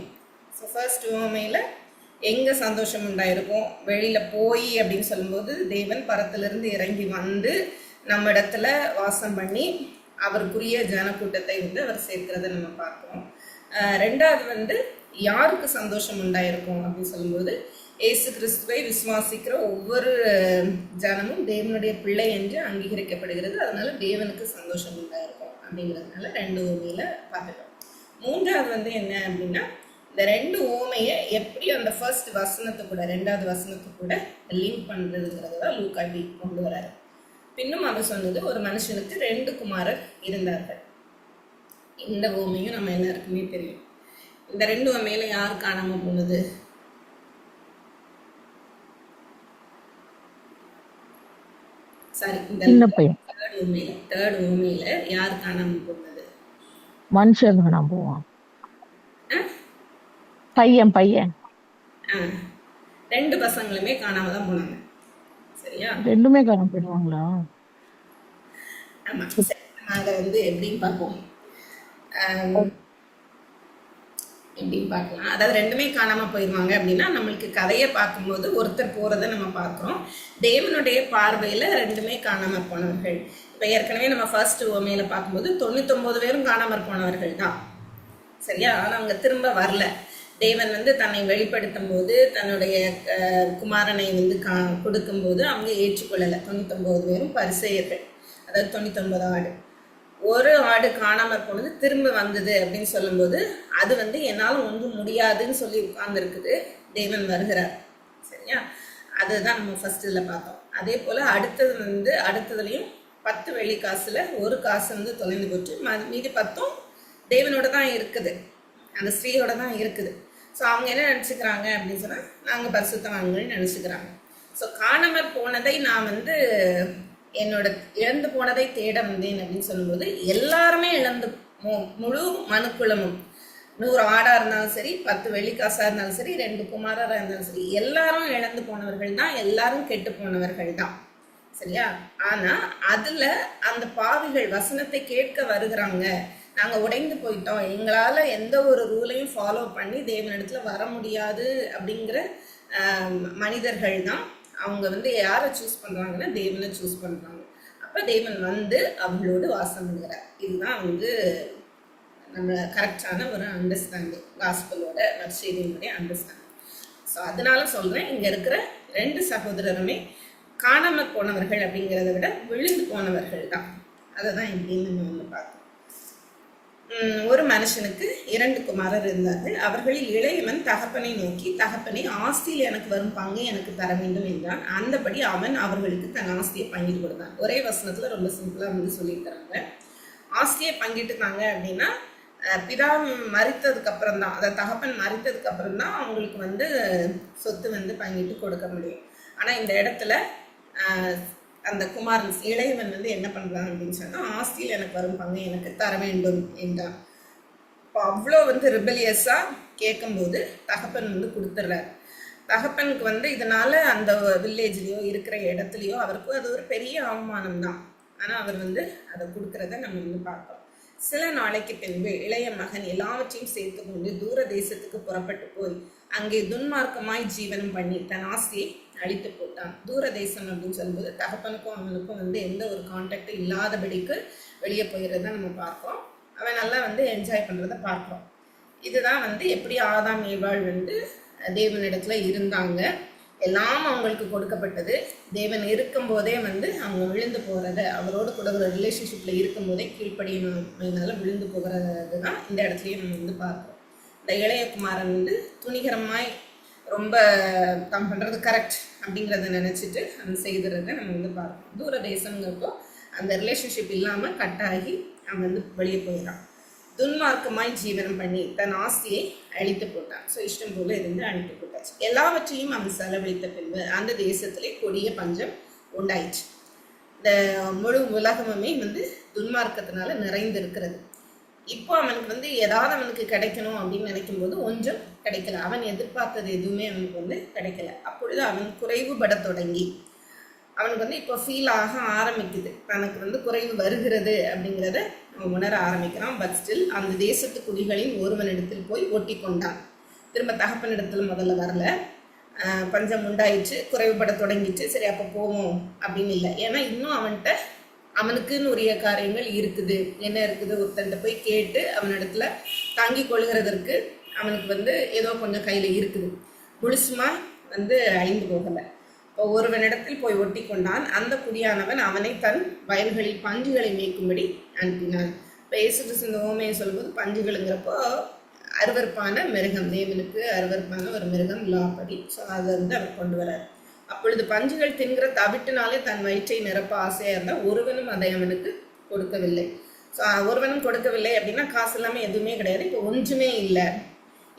ஸோ ஃபர்ஸ்ட் ஓமையில் எங்கே சந்தோஷம் உண்டாயிருக்கும், வெளியில் போய் அப்படின்னு சொல்லும்போது தேவன் பரத்திலிருந்து இறங்கி வந்து நம்ம இடத்துல வாசம் பண்ணி அவருக்குரிய ஜனக்கூட்டத்தை வந்து அவர் சேர்க்கிறத நம்ம பார்க்குறோம். 2வது வந்து யாருக்கு சந்தோஷம் உண்டாயிருக்கும் அப்படின்னு சொல்லும்போது இயேசு கிறிஸ்துவை விசுவாசிக்கிற ஒவ்வொரு ஜனமும் தேவனுடைய பிள்ளை என்று அங்கீகரிக்கப்படுகிறது. அதனால தேவனுக்கு சந்தோஷம் உண்டாயிருக்கும் அப்படிங்கிறதுனால 2 ஓமையில் பார்த்துட்டோம். 3வது வந்து என்ன அப்படின்னா, இந்த 2 ஓமையை எப்படி அந்த ஃபர்ஸ்ட் வசனத்தை கூட 2வது வசனத்தை கூட லிங்க் பண்ணுறதுங்கிறது தான் லூக்கா கொண்டு வராரு. பின்னும் அவர் சொன்னது, ஒரு மனுஷனுக்கு 2 குமாரர் இருந்தார்கள். இந்த ஓமையும் நம்ம எல்லாருக்குமே தெரியும். இந்த 2 ஓமையில யார் காணாம போனது? சாரி, இந்த தேர்ட் ஓமையில யார் காணாம போனது? மனுஷன் காணாம போவான். பையன் 2 பசங்களுமே காணாம தான் போனாங்க. சரியா? 2மே காணாம போயிடுவாங்களா? ஆமா. அதை வந்து எப்படின்னு பார்ப்போம். எப்படின்னு பார்க்கலாம். அதாவது 2மே காணாம போயிடுவாங்க அப்படின்னா நம்மளுக்கு கதையை பார்க்கும்போது ஒருத்தர் போறதை நம்ம பார்க்குறோம். தேவனுடைய பார்வையில 2மே காணாம போனவர்கள். இப்போ ஏற்கனவே நம்ம ஃபர்ஸ்ட் ஓமையில பார்க்கும்போது 99 பேரும் காணாமற் போனவர்கள் தான். சரியா? ஆனால் அவங்க திரும்ப வரல. தேவன் வந்து தன்னை வெளிப்படுத்தும் போது தன்னுடைய குமாரனை வந்து கொடுக்கும்போது அவங்க ஏற்றுக்கொள்ளலை. 99 பேரும் பரிசேயர்கள், அதாவது 99 ஆடு. ஒரு ஆடு காணாமற் போனது திரும்ப வந்தது அப்படின்னு சொல்லும்போது அது வந்து என்னால் ஒன்றும் முடியாதுன்னு சொல்லி உட்கார்ந்துருக்குது. தேவன் வருகிறார். சரியா? அதுதான் நம்ம ஃபர்ஸ்ட் இதில் பார்த்தோம். அதே போல் அடுத்தது வந்து அடுத்ததுலையும் 10 வெள்ளி காசுல 1 காசு வந்து தொலைந்து போச்சு. மீதி 10ம் தேவனோட தான் இருக்குது, அந்த ஸ்ரீயோட தான் இருக்குது. ஸோ அவங்க என்ன நினச்சிக்கிறாங்க அப்படின்னு சொன்னால் நாங்கள் பரிசுத்தவான்கள்னு நினச்சிக்கிறாங்க. ஸோ காணாமற் போனதை நான் வந்து என்னோட இழந்து போனதை தேட வந்தேன் அப்படின்னு சொல்லும்போது எல்லாருமே இழந்து முழு மனுக்குலமும் 100 ஆடாக இருந்தாலும் சரி, 10 வெள்ளிக்காசாக இருந்தாலும் சரி, 2 குமாரராக இருந்தாலும் சரி, எல்லாரும் இழந்து போனவர்கள் தான், எல்லாரும் கெட்டு போனவர்கள் தான். சரியா? ஆனால் அதில் அந்த பாவிகள் வசனத்தை கேட்க வருகிறாங்க. நாங்கள் உடைந்து போயிட்டோம், எங்களால் எந்த ஒரு ரூலையும் ஃபாலோ பண்ணி தேவனிடத்துல வர முடியாது அப்படிங்கிற மனிதர்கள் தான். அவங்க வந்து யாரை சூஸ் பண்ணுறாங்கன்னா தேவனை சூஸ் பண்ணுறாங்க. அப்போ தேவன் வந்து அவங்களோடு வாசம் பண்ணுகிறார். இதுதான் வந்து நம்ம கரெக்டான ஒரு அண்டர்ஸ்டாண்டிங், காஸ்பலோட நற்செய்தியினுடைய அண்டர்ஸ்டாண்டிங். ஸோ அதனால சொல்கிறேன், இங்கே இருக்கிற 2 சகோதரருமே காணாமல் போனவர்கள் அப்படிங்கிறத விட விழுந்து போனவர்கள் தான். அதை தான் எப்படின்னு நம்ம வந்து பார்த்தோம். ஒரு மனுஷனுக்கு 2 குமாரர் இருந்தார்கள். அவர்களில் இளையவன் தகப்பனை நோக்கி, தகப்பனை, ஆஸ்தியில் எனக்கு வரும் பங்கை எனக்கு தர வேண்டும் என்றான். அந்தபடி அவன் அவர்களுக்கு தன் ஆஸ்தியை பங்கிட்டு கொடுத்தான். ஒரே வசனத்துல ரொம்ப சிம்பிளா வந்து சொல்லியிருக்கிறாங்க. ஆஸ்தியை பங்கிட்டுட்டாங்க அப்படின்னா பிதா மரித்ததுக்கு அப்புறம் தான், அதாவது தகப்பன் மரித்ததுக்கு அப்புறம் தான் அவங்களுக்கு வந்து சொத்து வந்து பங்கிட்டு கொடுக்க முடியும். ஆனா இந்த இடத்துல அந்த குமாரன் இளையவன் வந்து என்ன பண்றான் அப்படின்னு சொன்னா, ஆஸ்தியில் எனக்கு வரும் பங்கை எனக்கு தர வேண்டும் என்றான். இப்போ அவ்வளோ வந்து ரிபலியஸா கேட்கும்போது தகப்பன் வந்து கொடுத்துட்றாரு. தகப்பனுக்கு வந்து இதனால அந்த வில்லேஜ்லயோ இருக்கிற இடத்துலையோ அவருக்கு அது ஒரு பெரிய அவமானம் தான். ஆனால் அவர் வந்து அதை கொடுக்கறத நம்ம வந்து பார்க்கலாம். சில நாளைக்கு பின்பு இளைய மகன் எல்லாவற்றையும் சேர்த்து கொண்டு தூர தேசத்துக்கு புறப்பட்டு போய் அங்கே துன்மார்க்கமாய் ஜீவனம் பண்ணி தன் ஆஸ்தியை அழித்து போட்டான். தூர தேசம் அப்படின்னு சொல்லும்போது தகப்பனுக்கும் அவனுக்கும் வந்து எந்த ஒரு கான்டாக்டும் இல்லாதபடிக்கு வெளியே போயிடுறத நம்ம பார்க்கிறோம். அவன் நல்லா வந்து என்ஜாய் பண்ணுறத பார்க்குறோம். இதுதான் வந்து எப்படி ஆதாம் ஏவாள் வந்து தேவனிடத்துல இருந்தாங்க, எல்லாம் அவங்களுக்கு கொடுக்கப்பட்டது. தேவன் இருக்கும் போதே வந்து அவங்க விழுந்து போகிறத, அவரோட கூட ஒரு ரிலேஷன்ஷிப்பில் இருக்கும் போதே கீழ்ப்படியினால விழுந்து போகிறது தான் இந்த இடத்துலையும் நம்ம வந்து பார்க்குறோம். இந்த இளையகுமாரன் வந்து துணிகரமாய் ரொம்ப தான் பண்ணுறது கரெக்ட் அப்படிங்கிறத நினச்சிட்டு அந்த செய்துறத நம்ம வந்து பார்க்கணும். தூர தேசங்கிறப்போ அந்த ரிலேஷன்ஷிப் இல்லாமல் கட்டாகி அவன் வந்து வெளியே போயிடறான். துன்மார்க்கமாய் ஜீவனம் பண்ணி தன் ஆஸ்தியை அழித்து போட்டான். ஸோ இஷ்டம் போல இருந்து அழித்து போட்டாச்சு. எல்லாவற்றையும் அவன் செலவழித்த பின்பு அந்த தேசத்திலே கொடிய பஞ்சம் உண்டாயிற்று. இந்த முழு உலகமுமே வந்து துன்மார்க்கத்தினால நிறைந்து இருக்கிறது. இப்போ அவனுக்கு வந்து ஏதாவது அவனுக்கு கிடைக்கணும் அப்படின்னு நினைக்கும் போது ஒன்றும் கிடைக்கல. அவன் எதிர்பார்த்தது எதுவுமே அவனுக்கு வந்து கிடைக்கல. அப்பொழுது அவன் குறைவுபட தொடங்கி அவனுக்கு வந்து இப்போ ஃபீல் ஆக ஆரம்பிக்குது, தனக்கு வந்து குறைவு வருகிறது அப்படிங்கிறத அவன் உணர ஆரம்பிக்கிறான். பட் ஸ்டில் அந்த தேசத்து குடிகளின் ஒருவனிடத்தில் போய் ஒட்டி கொண்டான். திரும்ப தகப்பனிடத்தில் முதல்ல வரல. பஞ்சம் உண்டாயிடுச்சு, குறைவுபட தொடங்கிச்சு, சரி அப்போ போவோம் அப்படின்னு இல்லை. ஏன்னா இன்னும் அவனுக்குன்னு உரிய காரியங்கள் இருக்குது. என்ன இருக்குது, ஒருத்தன்ட்ட போய் கேட்டு அவனிடத்துல தாங்கி கொள்கிறதற்கு அவனுக்கு வந்து ஏதோ கொஞ்சம் கையில் இருக்குது. முழுசுமா வந்து அழிந்து போகலை. இப்போ ஒருவனிடத்தில் போய் ஒட்டி கொண்டான். அந்த குடியானவன் அவனை தன் வயல்களில் பஞ்சுகளை மேய்க்கும்படி அனுப்பினான். இப்போ இயேசு கிறிஸ்து இந்த ஓமையை சொல்லும்போது பஞ்சுகளுங்கிறப்போ அருவருப்பான மிருகம், தேவனுக்கு அருவருப்பான ஒரு மிருகம் லாப்படி. ஸோ அதை வந்து அவர் கொண்டு வரார். அப்பொழுது பஞ்சுகள் தின்கிற தவிட்டினாலே தன் வயிற்றை நிரப்ப ஆசையாக இருந்தால் ஒருவனும் அதை அவனுக்கு கொடுக்கவில்லை. ஸோ ஒருவனும் கொடுக்கவில்லை அப்படின்னா காசு இல்லாமல் எதுவுமே கிடையாது. இப்போ ஒன்றுமே இல்லை.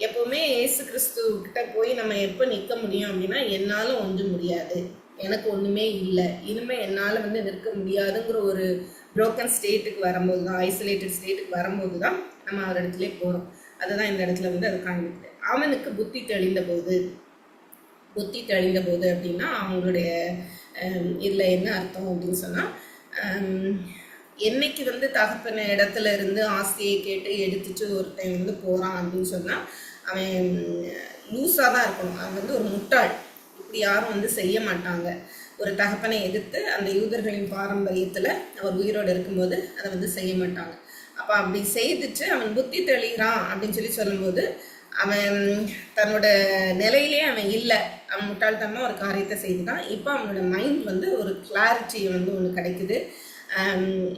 எப்போவுமே இயேசு கிறிஸ்துக்கிட்ட போய் நம்ம எப்போ நிற்க முடியும் அப்படின்னா, என்னால் ஒன்றும் முடியாது, எனக்கு ஒன்றுமே இல்லை, இனிமேல் என்னால் வந்து நிற்க முடியாதுங்கிற ஒரு ப்ரோக்கன் ஸ்டேட்டுக்கு வரும்போது தான், ஐசோலேட்டட் ஸ்டேட்டுக்கு வரும்போது தான் நம்ம அவர் இடத்துல போகிறோம். அதுதான் இந்த இடத்துல வந்து அது காண்பிக்குது. அவனுக்கு புத்தி தெளிந்த போது அப்படின்னா அவங்களுடைய இதில் என்ன அர்த்தம் அப்படின்னு சொன்னால், என்னைக்கு வந்து தகப்பன இடத்துல இருந்து ஆசையை கேட்டு எடுத்துட்டு ஒருத்தன் வந்து போகிறான் அப்படின்னு சொன்னால் அவன் லூஸாக தான் இருக்கணும். அவன் வந்து ஒரு முட்டாள். இப்படி யாரும் வந்து செய்ய மாட்டாங்க. ஒரு தகப்பனை எதிர்த்து அந்த யூதர்களின் பாரம்பரியத்தில் அவர் உயிரோடு இருக்கும்போது அதை வந்து செய்ய மாட்டாங்க. அப்போ அப்படி செய்துட்டு அவன் புத்தி தெளிகிறான் அப்படின்னு சொல்லும்போது அவன் தன்னோட நிலையிலே அவன் இல்லை, அவன் முட்டாள்தனமாக ஒரு காரியத்தை செய்துதான். இப்போ அவனோட மைண்ட் வந்து ஒரு கிளாரிட்டி வந்து ஒன்று கிடைக்குது.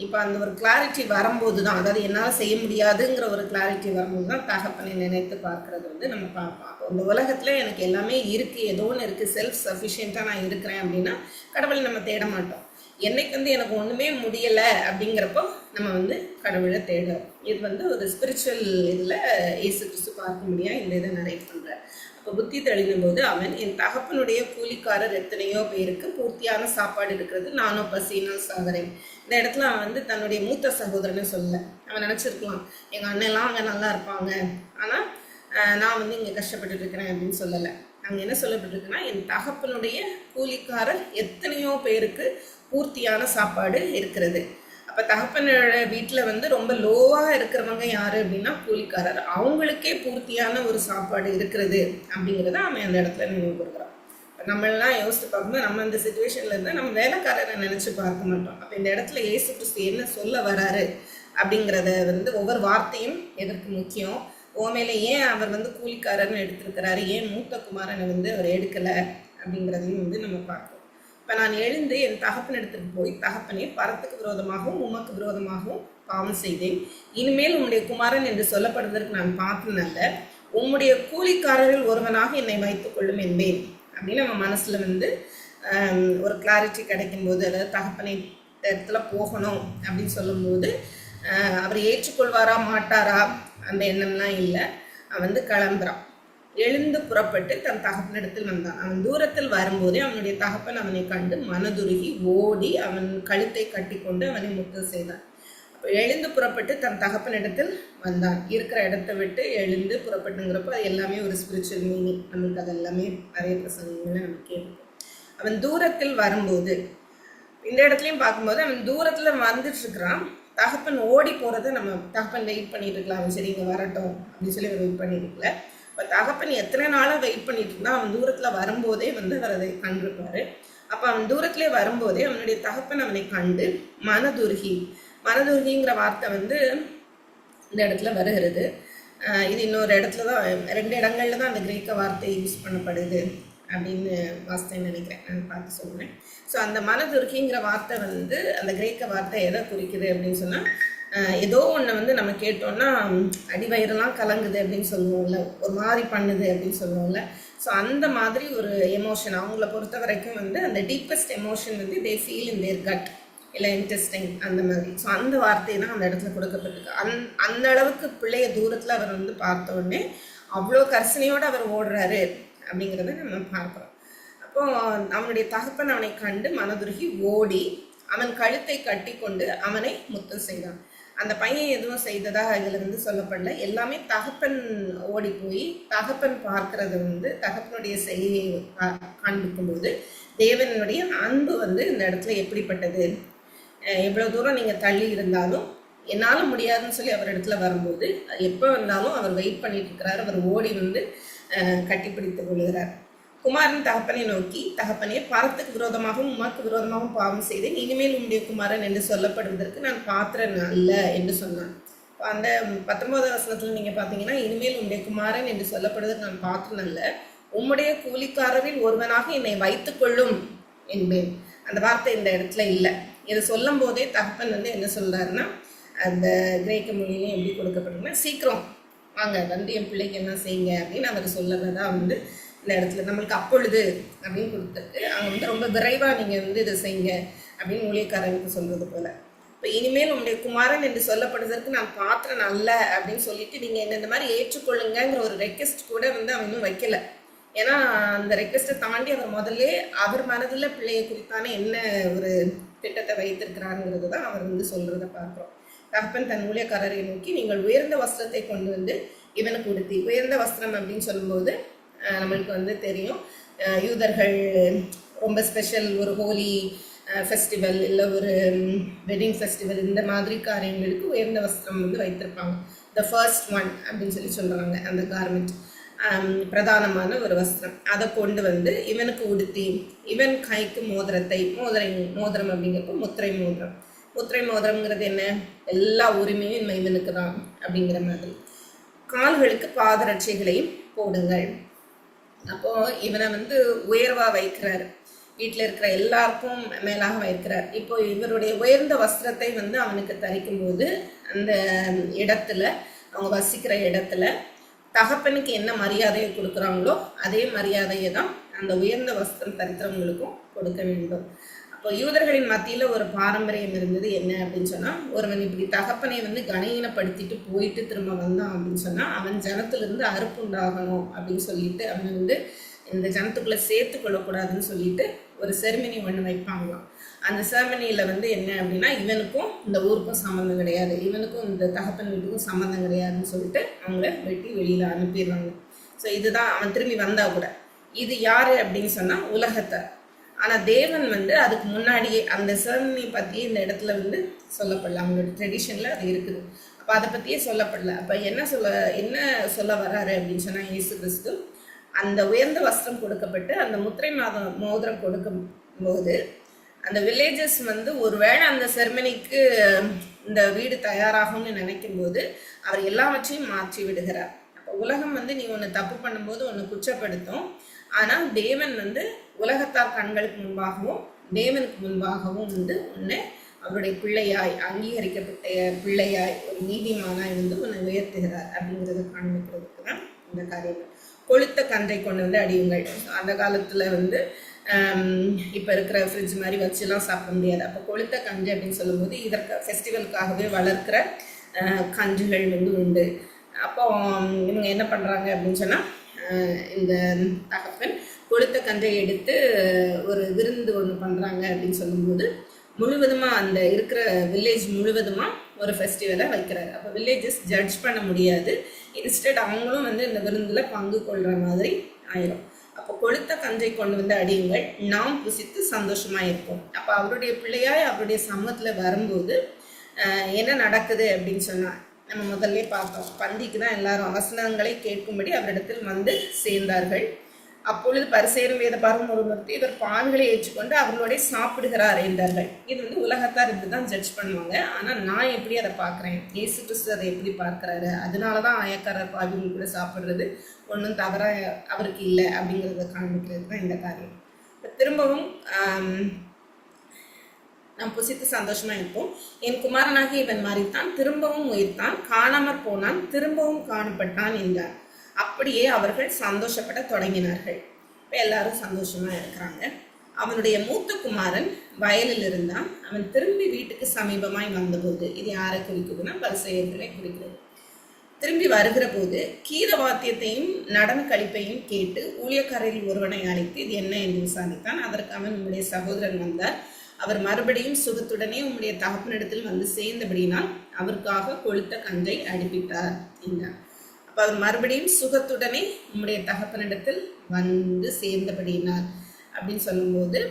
இப்போ அந்த ஒரு கிளாரிட்டி வரும்போது தான், அதாவது என்னால் செய்ய முடியாதுங்கிற ஒரு கிளாரிட்டி வரும்போது தான் தகப்பனை நினைத்து பார்க்கறது வந்து நம்ம பார்ப்போம். அப்போ இந்த உலகத்தில் எனக்கு எல்லாமே இருக்குது, ஏதோ ஒன்று இருக்குது, செல்ஃப் சஃபிஷியண்ட்டாக நான் இருக்கிறேன் அப்படின்னா கடவுளை நம்ம தேட மாட்டோம். என்னைக்கு வந்து எனக்கு ஒன்றுமே முடியலை அப்படிங்கிறப்போ நம்ம வந்து கடவுளை தேடுறோம். இது வந்து ஒரு ஸ்பிரிச்சுவல் இதில் இயேசு கிறிஸ்து பார்க்க முடியாது இந்த இதை நரேட் பண்ணுறார். அப்போ புத்தி தெளிந்த போது அவன், என் தகப்பனுடைய கூலிக்காரர் எத்தனையோ பேருக்கு பூர்த்தியான சாப்பாடு இருக்கிறது, நானும் பசினால் சாகிறேன். இந்த இடத்துல அவன் வந்து தன்னுடைய மூத்த சகோதரன்னு சொல்லலை. அவன் நினச்சிருக்கலாம் எங்கள் அண்ணெல்லாம் அங்கே நல்லா இருப்பாங்க, ஆனால் நான் வந்து இங்கே கஷ்டப்பட்டு இருக்கிறேன் அப்படின்னு சொல்லலை. அங்கே என்ன சொல்லப்பட்டிருக்குன்னா, என் தகப்பனுடைய கூலிக்காரர் எத்தனையோ பேருக்கு பூர்த்தியான சாப்பாடு இருக்கிறது. அப்போ தகப்பனோட வீட்டில் வந்து ரொம்ப லோவாக இருக்கிறவங்க யார் அப்படின்னா கூலிக்காரர். அவங்களுக்கே பூர்த்தியான ஒரு சாப்பாடு இருக்கிறது அப்படிங்கிறத அவன் அந்த இடத்துல நினைவு கொடுக்குறான். இப்போ நம்மளாம் யோசித்து பார்க்கும்போது நம்ம அந்த சுச்சுவேஷனில் இருந்தால் நம்ம வேலைக்காரரை நினச்சி பார்க்க மாட்டோம். அப்போ இந்த இடத்துல இயேசு கிறிஸ்து என்ன சொல்ல வராரு அப்படிங்கிறத வந்து ஒவ்வொரு வார்த்தையும் எதற்கு முக்கியம், ஓமையில ஏன் அவர் வந்து கூலிக்காரர்னு எடுத்திருக்கிறாரு, ஏன் மூத்த குமாரனை வந்து அவர் எடுக்கலை அப்படிங்கிறதையும் வந்து நம்ம பார்ப்போம். இப்போ நான் எழுந்து என் தகப்பனிடத்துக்கு போய், தகப்பனே, பரத்துக்கு விரோதமாகவும் உமக்கு விரோதமாகவும் பாவம் செய்தேன், இனிமேல் உம்முடைய குமாரன் என்று சொல்லப்படுவதற்கு நான் பார்த்தனால உம்முடைய கூலிக்காரரில் ஒருவனாக என்னை வைத்துக் கொள்ளும் என்பேன் அப்படின்னு நம்ம மனசில் வந்து ஒரு கிளாரிட்டி கிடைக்கும்போது, அதாவது தகப்பனை இடத்துல போகணும் அப்படின்னு சொல்லும்போது அவர் ஏற்றுக்கொள்வாரா மாட்டாரா அந்த எண்ணம்லாம் இல்லை. அவன் வந்து கிளம்புறான். எழுந்து புறப்பட்டு தன் தகப்பனிடத்தில் வந்தான். அவன் தூரத்தில் வரும்போதே அவனுடைய தகப்பன் அவனை கண்டு மனதுருகி ஓடி அவன் கழுத்தை கட்டி கொண்டு அவனை முத்தம் செய்தான். அப்போ எழுந்து புறப்பட்டு தன் தகப்பனிடத்தில் வந்தான். இருக்கிற இடத்த விட்டு எழுந்து புறப்பட்டுங்கிறப்போ அது எல்லாமே ஒரு ஸ்பிரிச்சுவல் மீனிங். நம்மளுக்கு அது எல்லாமே நிறைய பிரசங்கங்களை நம்ம கேட்போம். அவன் தூரத்தில் வரும்போது, இந்த இடத்துலையும் பார்க்கும்போது அவன் தூரத்தில் வந்துட்டு இருக்கிறான். தகப்பன் ஓடி போகிறத நம்ம தகப்பன் வெயிட் பண்ணிட்டு இருக்கலாம். அவன் சரி இங்கே வரட்டும் அப்படின்னு சொல்லி வெயிட் பண்ணிட்டு இருக்கல. இப்போ தகப்பன் எத்தனை நாளாக வெயிட் பண்ணிட்டு இருந்தா, அவன் தூரத்தில் வரும்போதே வந்து அவர் அதை கண்டிருப்பாரு. அப்போ அவன் தூரத்திலே வரும்போதே அவனுடைய தகப்பன் அவனை கண்டு மனதுருகிங்கிற வார்த்தை வந்து இந்த இடத்துல வருகிறது. இது இன்னொரு இடத்துல தான், 2 இடங்கள்ல தான் அந்த கிரேக்க வார்த்தை யூஸ் பண்ணப்படுது அப்படின்னு வார்த்தைன்னு நினைக்கிறேன், நான் பார்த்து சொல்கிறேன். ஸோ அந்த மனதுருகிங்கிற வார்த்தை வந்து அந்த கிரேக்க வார்த்தை எதை குறிக்குது அப்படின்னு சொன்னால், ஏதோ ஒன்று வந்து நம்ம கேட்டோம்னா அடிவயிறெல்லாம் கலங்குது அப்படின்னு சொல்லுவோம்ல, ஒரு மாதிரி பண்ணுது அப்படின்னு சொல்லுவோம்ல. ஸோ அந்த மாதிரி ஒரு எமோஷன் அவங்கள பொறுத்த வரைக்கும் வந்து அந்த டீப்பஸ்ட் எமோஷன் வந்து they feel in their gut இல்லை இன்ட்ரெஸ்டிங் அந்த மாதிரி. ஸோ அந்த வார்த்தை தான் அந்த இடத்துல கொடுக்கப்பட்டிருக்கு. அந்த அளவுக்கு பிள்ளைய தூரத்தில் அவர் வந்து பார்த்த உடனே அவ்வளோ கர்சனையோடு அவர் ஓடுறாரு அப்படிங்கிறத நம்ம பார்க்குறோம். அப்போது அவனுடைய தகப்பன் அவனை கண்டு மனதுருகி ஓடி அவன் கழுத்தை கட்டி கொண்டு அவனை முத்தம் செய்தான். அந்த பையன் எதுவும் செய்ததாக இதுல இருந்து சொல்லப்படல. எல்லாமே தகப்பன் ஓடி போய் தகப்பன் பார்க்கறது தகப்பனுடைய செய்தியை காண்பிக்கும் போது தேவனுடைய அன்பு இந்த இடத்துல எப்படிப்பட்டது. எவ்வளவு தூரம் நீங்க தள்ளி இருந்தாலும் என்னால முடியாதுன்னு சொல்லி அவர் இடத்துல வரும்போது எப்போ வந்தாலும் அவர் வெயிட் பண்ணிட்டு இருக்கிறார். அவர் ஓடி கட்டிப்பிடித்துக் கொள்கிறார். குமாரன் தகப்பனை நோக்கி, தகப்பனே, பரத்துக்கு விரோதமாகவும் உமக்கு விரோதமாகவும் பாவம் செய்தேன். இனிமேல் உம்முடைய குமாரன் என்று சொல்லப்படுவதற்கு நான் பாத்திரன் அல்ல என்று சொன்னான். அந்த 19வது வசனத்துல நீங்க பாத்தீங்கன்னா, இனிமேல் உம்முடைய குமாரன் என்று சொல்லப்படுவதற்கு நான் பாத்திரன் அல்ல, உம்முடைய கூலிக்காரரில் ஒருவனாக என்னை வைத்துக் கொள்ளும் என்பேன். அந்த வார்த்தை இந்த இடத்துல இல்லை. இதை சொல்லும் போதே தகப்பன் என்ன சொல்றாருன்னா, அந்த கிரேக்க மொழியிலையும் எப்படி கொடுக்கப்படுதுன்னா, சீக்கிரம் வாங்க என் பிள்ளைக்கு என்ன செய்யுங்க அப்படின்னு அவர் சொல்லறதா இந்த இடத்துல நம்மளுக்கு அப்பொழுது அப்படின்னு கொடுத்துருக்கு. அங்கே ரொம்ப விரைவாக நீங்கள் இதை செய்யுங்க அப்படின்னு ஊழியக்காரனுக்கு சொல்றது போல. இப்போ இனிமேல் உங்களுடைய குமாரன் என்று சொல்லப்படுவதற்கு நான் பாத்திரன் அல்ல அப்படின்னு சொல்லிட்டு நீங்கள் இந்த மாதிரி ஏற்றுக்கொள்ளுங்கிற ஒரு ரெக்வெஸ்ட் கூட அவன் இன்னும் வைக்கல. ஏன்னா அந்த ரெக்வெஸ்ட்டை தாண்டி அவர் முதல்ல அவர் மனதில் பிள்ளையை குறித்தான என்ன ஒரு திட்டத்தை வைத்திருக்கிறாருங்கிறது தான் அவர் சொல்றதை பார்க்குறோம். தகப்பன் தன் ஊழியக்காரரை நோக்கி, நீங்கள் உயர்ந்த வஸ்திரத்தை கொண்டு இவனுக்கு உடுத்தி. உயர்ந்த வஸ்திரம் அப்படின்னு சொல்லும்போது நம்மளுக்கு தெரியும், யூதர்கள் ரொம்ப ஸ்பெஷல் ஒரு ஹோலி ஃபெஸ்டிவல் இல்லை ஒரு வெட்டிங் ஃபெஸ்டிவல் இந்த மாதிரி காரியங்களுக்கு உயர்ந்த வஸ்திரம் வைத்திருப்பாங்க. த ஃபர்ஸ்ட் ஒன் அப்படின்னு சொல்லி சொல்கிறாங்க. அந்த கார்மெண்ட் பிரதானமான ஒரு வஸ்திரம். அதை கொண்டு இவனுக்கு உடுத்தி, இவன் கைக்கு மோதிரத்தை, மோதிரம் அப்படிங்கிறப்ப முத்திரை மோதிரம். முத்திரை மோதிரம்ங்கிறது என்ன, எல்லா உரிமையும் இவனுக்கு தான் அப்படிங்கிற மாதிரி. கால்களுக்கு பாதரட்சைகளையும் போடுங்கள். அப்போ இவனை உயர்வா வைக்கிறார், வீட்டில் இருக்கிற எல்லாருக்கும் மேலாக வைக்கிறார். இப்போ இவருடைய உயர்ந்த வஸ்திரத்தை அவனுக்கு தரிக்கும் போது அந்த இடத்துல, அவங்க வசிக்கிற இடத்துல தகப்பனுக்கு என்ன மரியாதையை கொடுக்குறாங்களோ அதே மரியாதையை தான் அந்த உயர்ந்த வஸ்திரம் தரித்திரவங்களுக்கும் கொடுக்க வேண்டும். அப்போ யூதர்களின் மத்தியில் ஒரு பாரம்பரியம் இருந்தது. என்ன அப்படின்னு சொன்னால், ஒருவன் இப்படி தகப்பனை கனஈனப்படுத்திட்டு போயிட்டு திரும்ப வந்தான் அப்படின்னு சொன்னால் அவன் ஜனத்திலிருந்து அறுப்பு உண்டாகணும் அப்படின்னு சொல்லிட்டு அவன் இந்த ஜனத்துக்குள்ளே சேர்த்து கொள்ளக்கூடாதுன்னு சொல்லிட்டு ஒரு செரிமனி ஒன்று வைப்பாங்களாம். அந்த செரிமனியில் என்ன அப்படின்னா, இவனுக்கும் இந்த ஊருக்கும் சம்மந்தம் கிடையாது, இவனுக்கும் இந்த தகப்பன் வீட்டுக்கும் சம்மந்தம் கிடையாதுன்னு சொல்லிட்டு அவங்கள வெட்டி வெளியில் அனுப்பிடுவாங்க. ஸோ இதுதான் அவன் திரும்பி வந்தா கூட. இது யாரு அப்படின்னு சொன்னால் உலகத்தார். ஆனால் தேவன் அதுக்கு முன்னாடியே அந்த செரிமனி பற்றியே இந்த இடத்துல சொல்லப்படல. அவங்களோட ட்ரெடிஷனில் அது இருக்குது. அப்போ அதை பற்றியே சொல்லப்படல. அப்போ என்ன சொல்ல வர்றாரு அப்படின்னு சொன்னால், இயேசு கிறிஸ்து அந்த உயர்ந்த வஸ்திரம் கொடுக்கப்பட்டு அந்த முத்திரை மோதிரம் கொடுக்கும் போது அந்த வில்லேஜஸ் ஒருவேளை அந்த செரிமனிக்கு இந்த வீடு தயாராகும்னு நினைக்கும் போது அவர் எல்லாவற்றையும் மாற்றி விடுகிறார். அப்போ உலகம் நீ ஒன்று தப்பு பண்ணும்போது ஒன்று குற்றப்படுத்தும். ஆனால் தேவன் உலகத்தார் கண்களுக்கு முன்பாகவும் தேவனுக்கு முன்பாகவும் உன்னை அவருடைய பிள்ளையாய், அங்கீகரிக்கப்பட்ட பிள்ளையாய், ஒரு நீதிமானாய் உன்னை உயர்த்துகிறார் அப்படிங்கிறத காண்பிக்கிறதுக்கு தான் இந்த காரியங்கள். கொளுத்த கன்றை கொண்டு அடியுங்கள். அந்த காலத்தில் இப்போ இருக்கிற ஃப்ரிட்ஜ் மாதிரி வச்சுலாம் சாப்பிட முடியாது. அப்போ கொளுத்த கன்று அப்படின்னு சொல்லும்போது இதற்கு ஃபெஸ்டிவலுக்காகவே வளர்க்குற கன்றுகள் உண்டு. அப்போ இவங்க என்ன பண்ணுறாங்க அப்படின்னு சொன்னால், இந்த தகப்பன் கொளுத்த கன்றை எடுத்து ஒரு விருந்து ஒன்று பண்ணுறாங்க அப்படின்னு சொல்லும்போது முழுவதுமாக அந்த இருக்கிற வில்லேஜ் முழுவதுமாக ஒரு ஃபெஸ்டிவலை வைக்கிறாரு. அப்போ வில்லேஜஸ் ஜட்ஜ் பண்ண முடியாது. இன்ஸ்டெட் அவங்களும் இந்த விருந்தில் பங்கு கொள்கிற மாதிரி ஆயிரும். அப்போ கொளுத்த கன்றை கொண்டு அடியுங்கள், நாம் புசித்து சந்தோஷமாக இருப்போம். அப்போ அவருடைய பிள்ளையாய் அவருடைய சமூகத்தில் வரும்போது என்ன நடக்குது அப்படின்னு சொன்னால், நம்ம முதல்ல பார்த்தோம், பந்திக்கு தான் எல்லாரும் வசனங்களை கேட்கும்படி அவரிடத்தில் சேர்ந்தார்கள். அப்பொழுது பரிசேயரும் வேதபாரகரும் ஒரு நிறுத்தி, இவர் பாவிகளை ஏற்றுக்கொண்டு அவர்களோட சாப்பிடுகிறார் என்றார்கள். இது உலகத்தார் இதுதான் ஜட்ஜ் பண்ணுவாங்க. ஆனால் நான் எப்படி அதை பார்க்குறேன், இயேசு கிறிஸ்து அதை எப்படி பார்க்குறாரு, அதனால தான் ஆயக்காரர் பாவிகள் கூட சாப்பிட்றது ஒன்றும் தவறாக அவருக்கு இல்லை அப்படிங்கிறத காண்பிக்கிறது தான் இந்த காரியம். திரும்பவும் நாம் புசித்து சந்தோஷமா இருப்போம். என் குமாரனாகி இவன் மரித்தான், திரும்பவும் உயிர்த்தான், காணாமற் போனான், திரும்பவும் காணப்பட்டான் என்றார். அப்படியே அவர்கள் சந்தோஷப்பட தொடங்கினார்கள். இப்போ எல்லாரும் சந்தோஷமா இருக்கிறாங்க. அவனுடைய மூத்த குமாரன் வயலில் இருந்தான். அவன் திரும்பி வீட்டுக்கு சமீபமாய் வந்தபோது, இது யாரை குறிக்குதுன்னா பரிசேயர்களை குறிக்கிறது. திரும்பி வருகிற போது கீத வாத்தியத்தையும் நடன கழிப்பையும் கேட்டு ஊழியக்காரரில் ஒருவனை அழைத்து இது என்ன என்று விசாரித்தான். அதற்கு அவன், நம்முடைய சகோதரன் வந்தார், அவர் மறுபடியும் சுகத்துடனே உம்முடைய தகப்பனிடத்தில் வந்து சேர்ந்தபடியினால் அவருக்காக கொழுத்த கஞ்சை அடிப்பித்தார் என்றார். அப்ப அவர் மறுபடியும் சுகத்துடனே உம்முடைய தகப்பனிடத்தில் வந்து சேர்ந்தபடியினார் அப்படின்னு சொல்லும்போது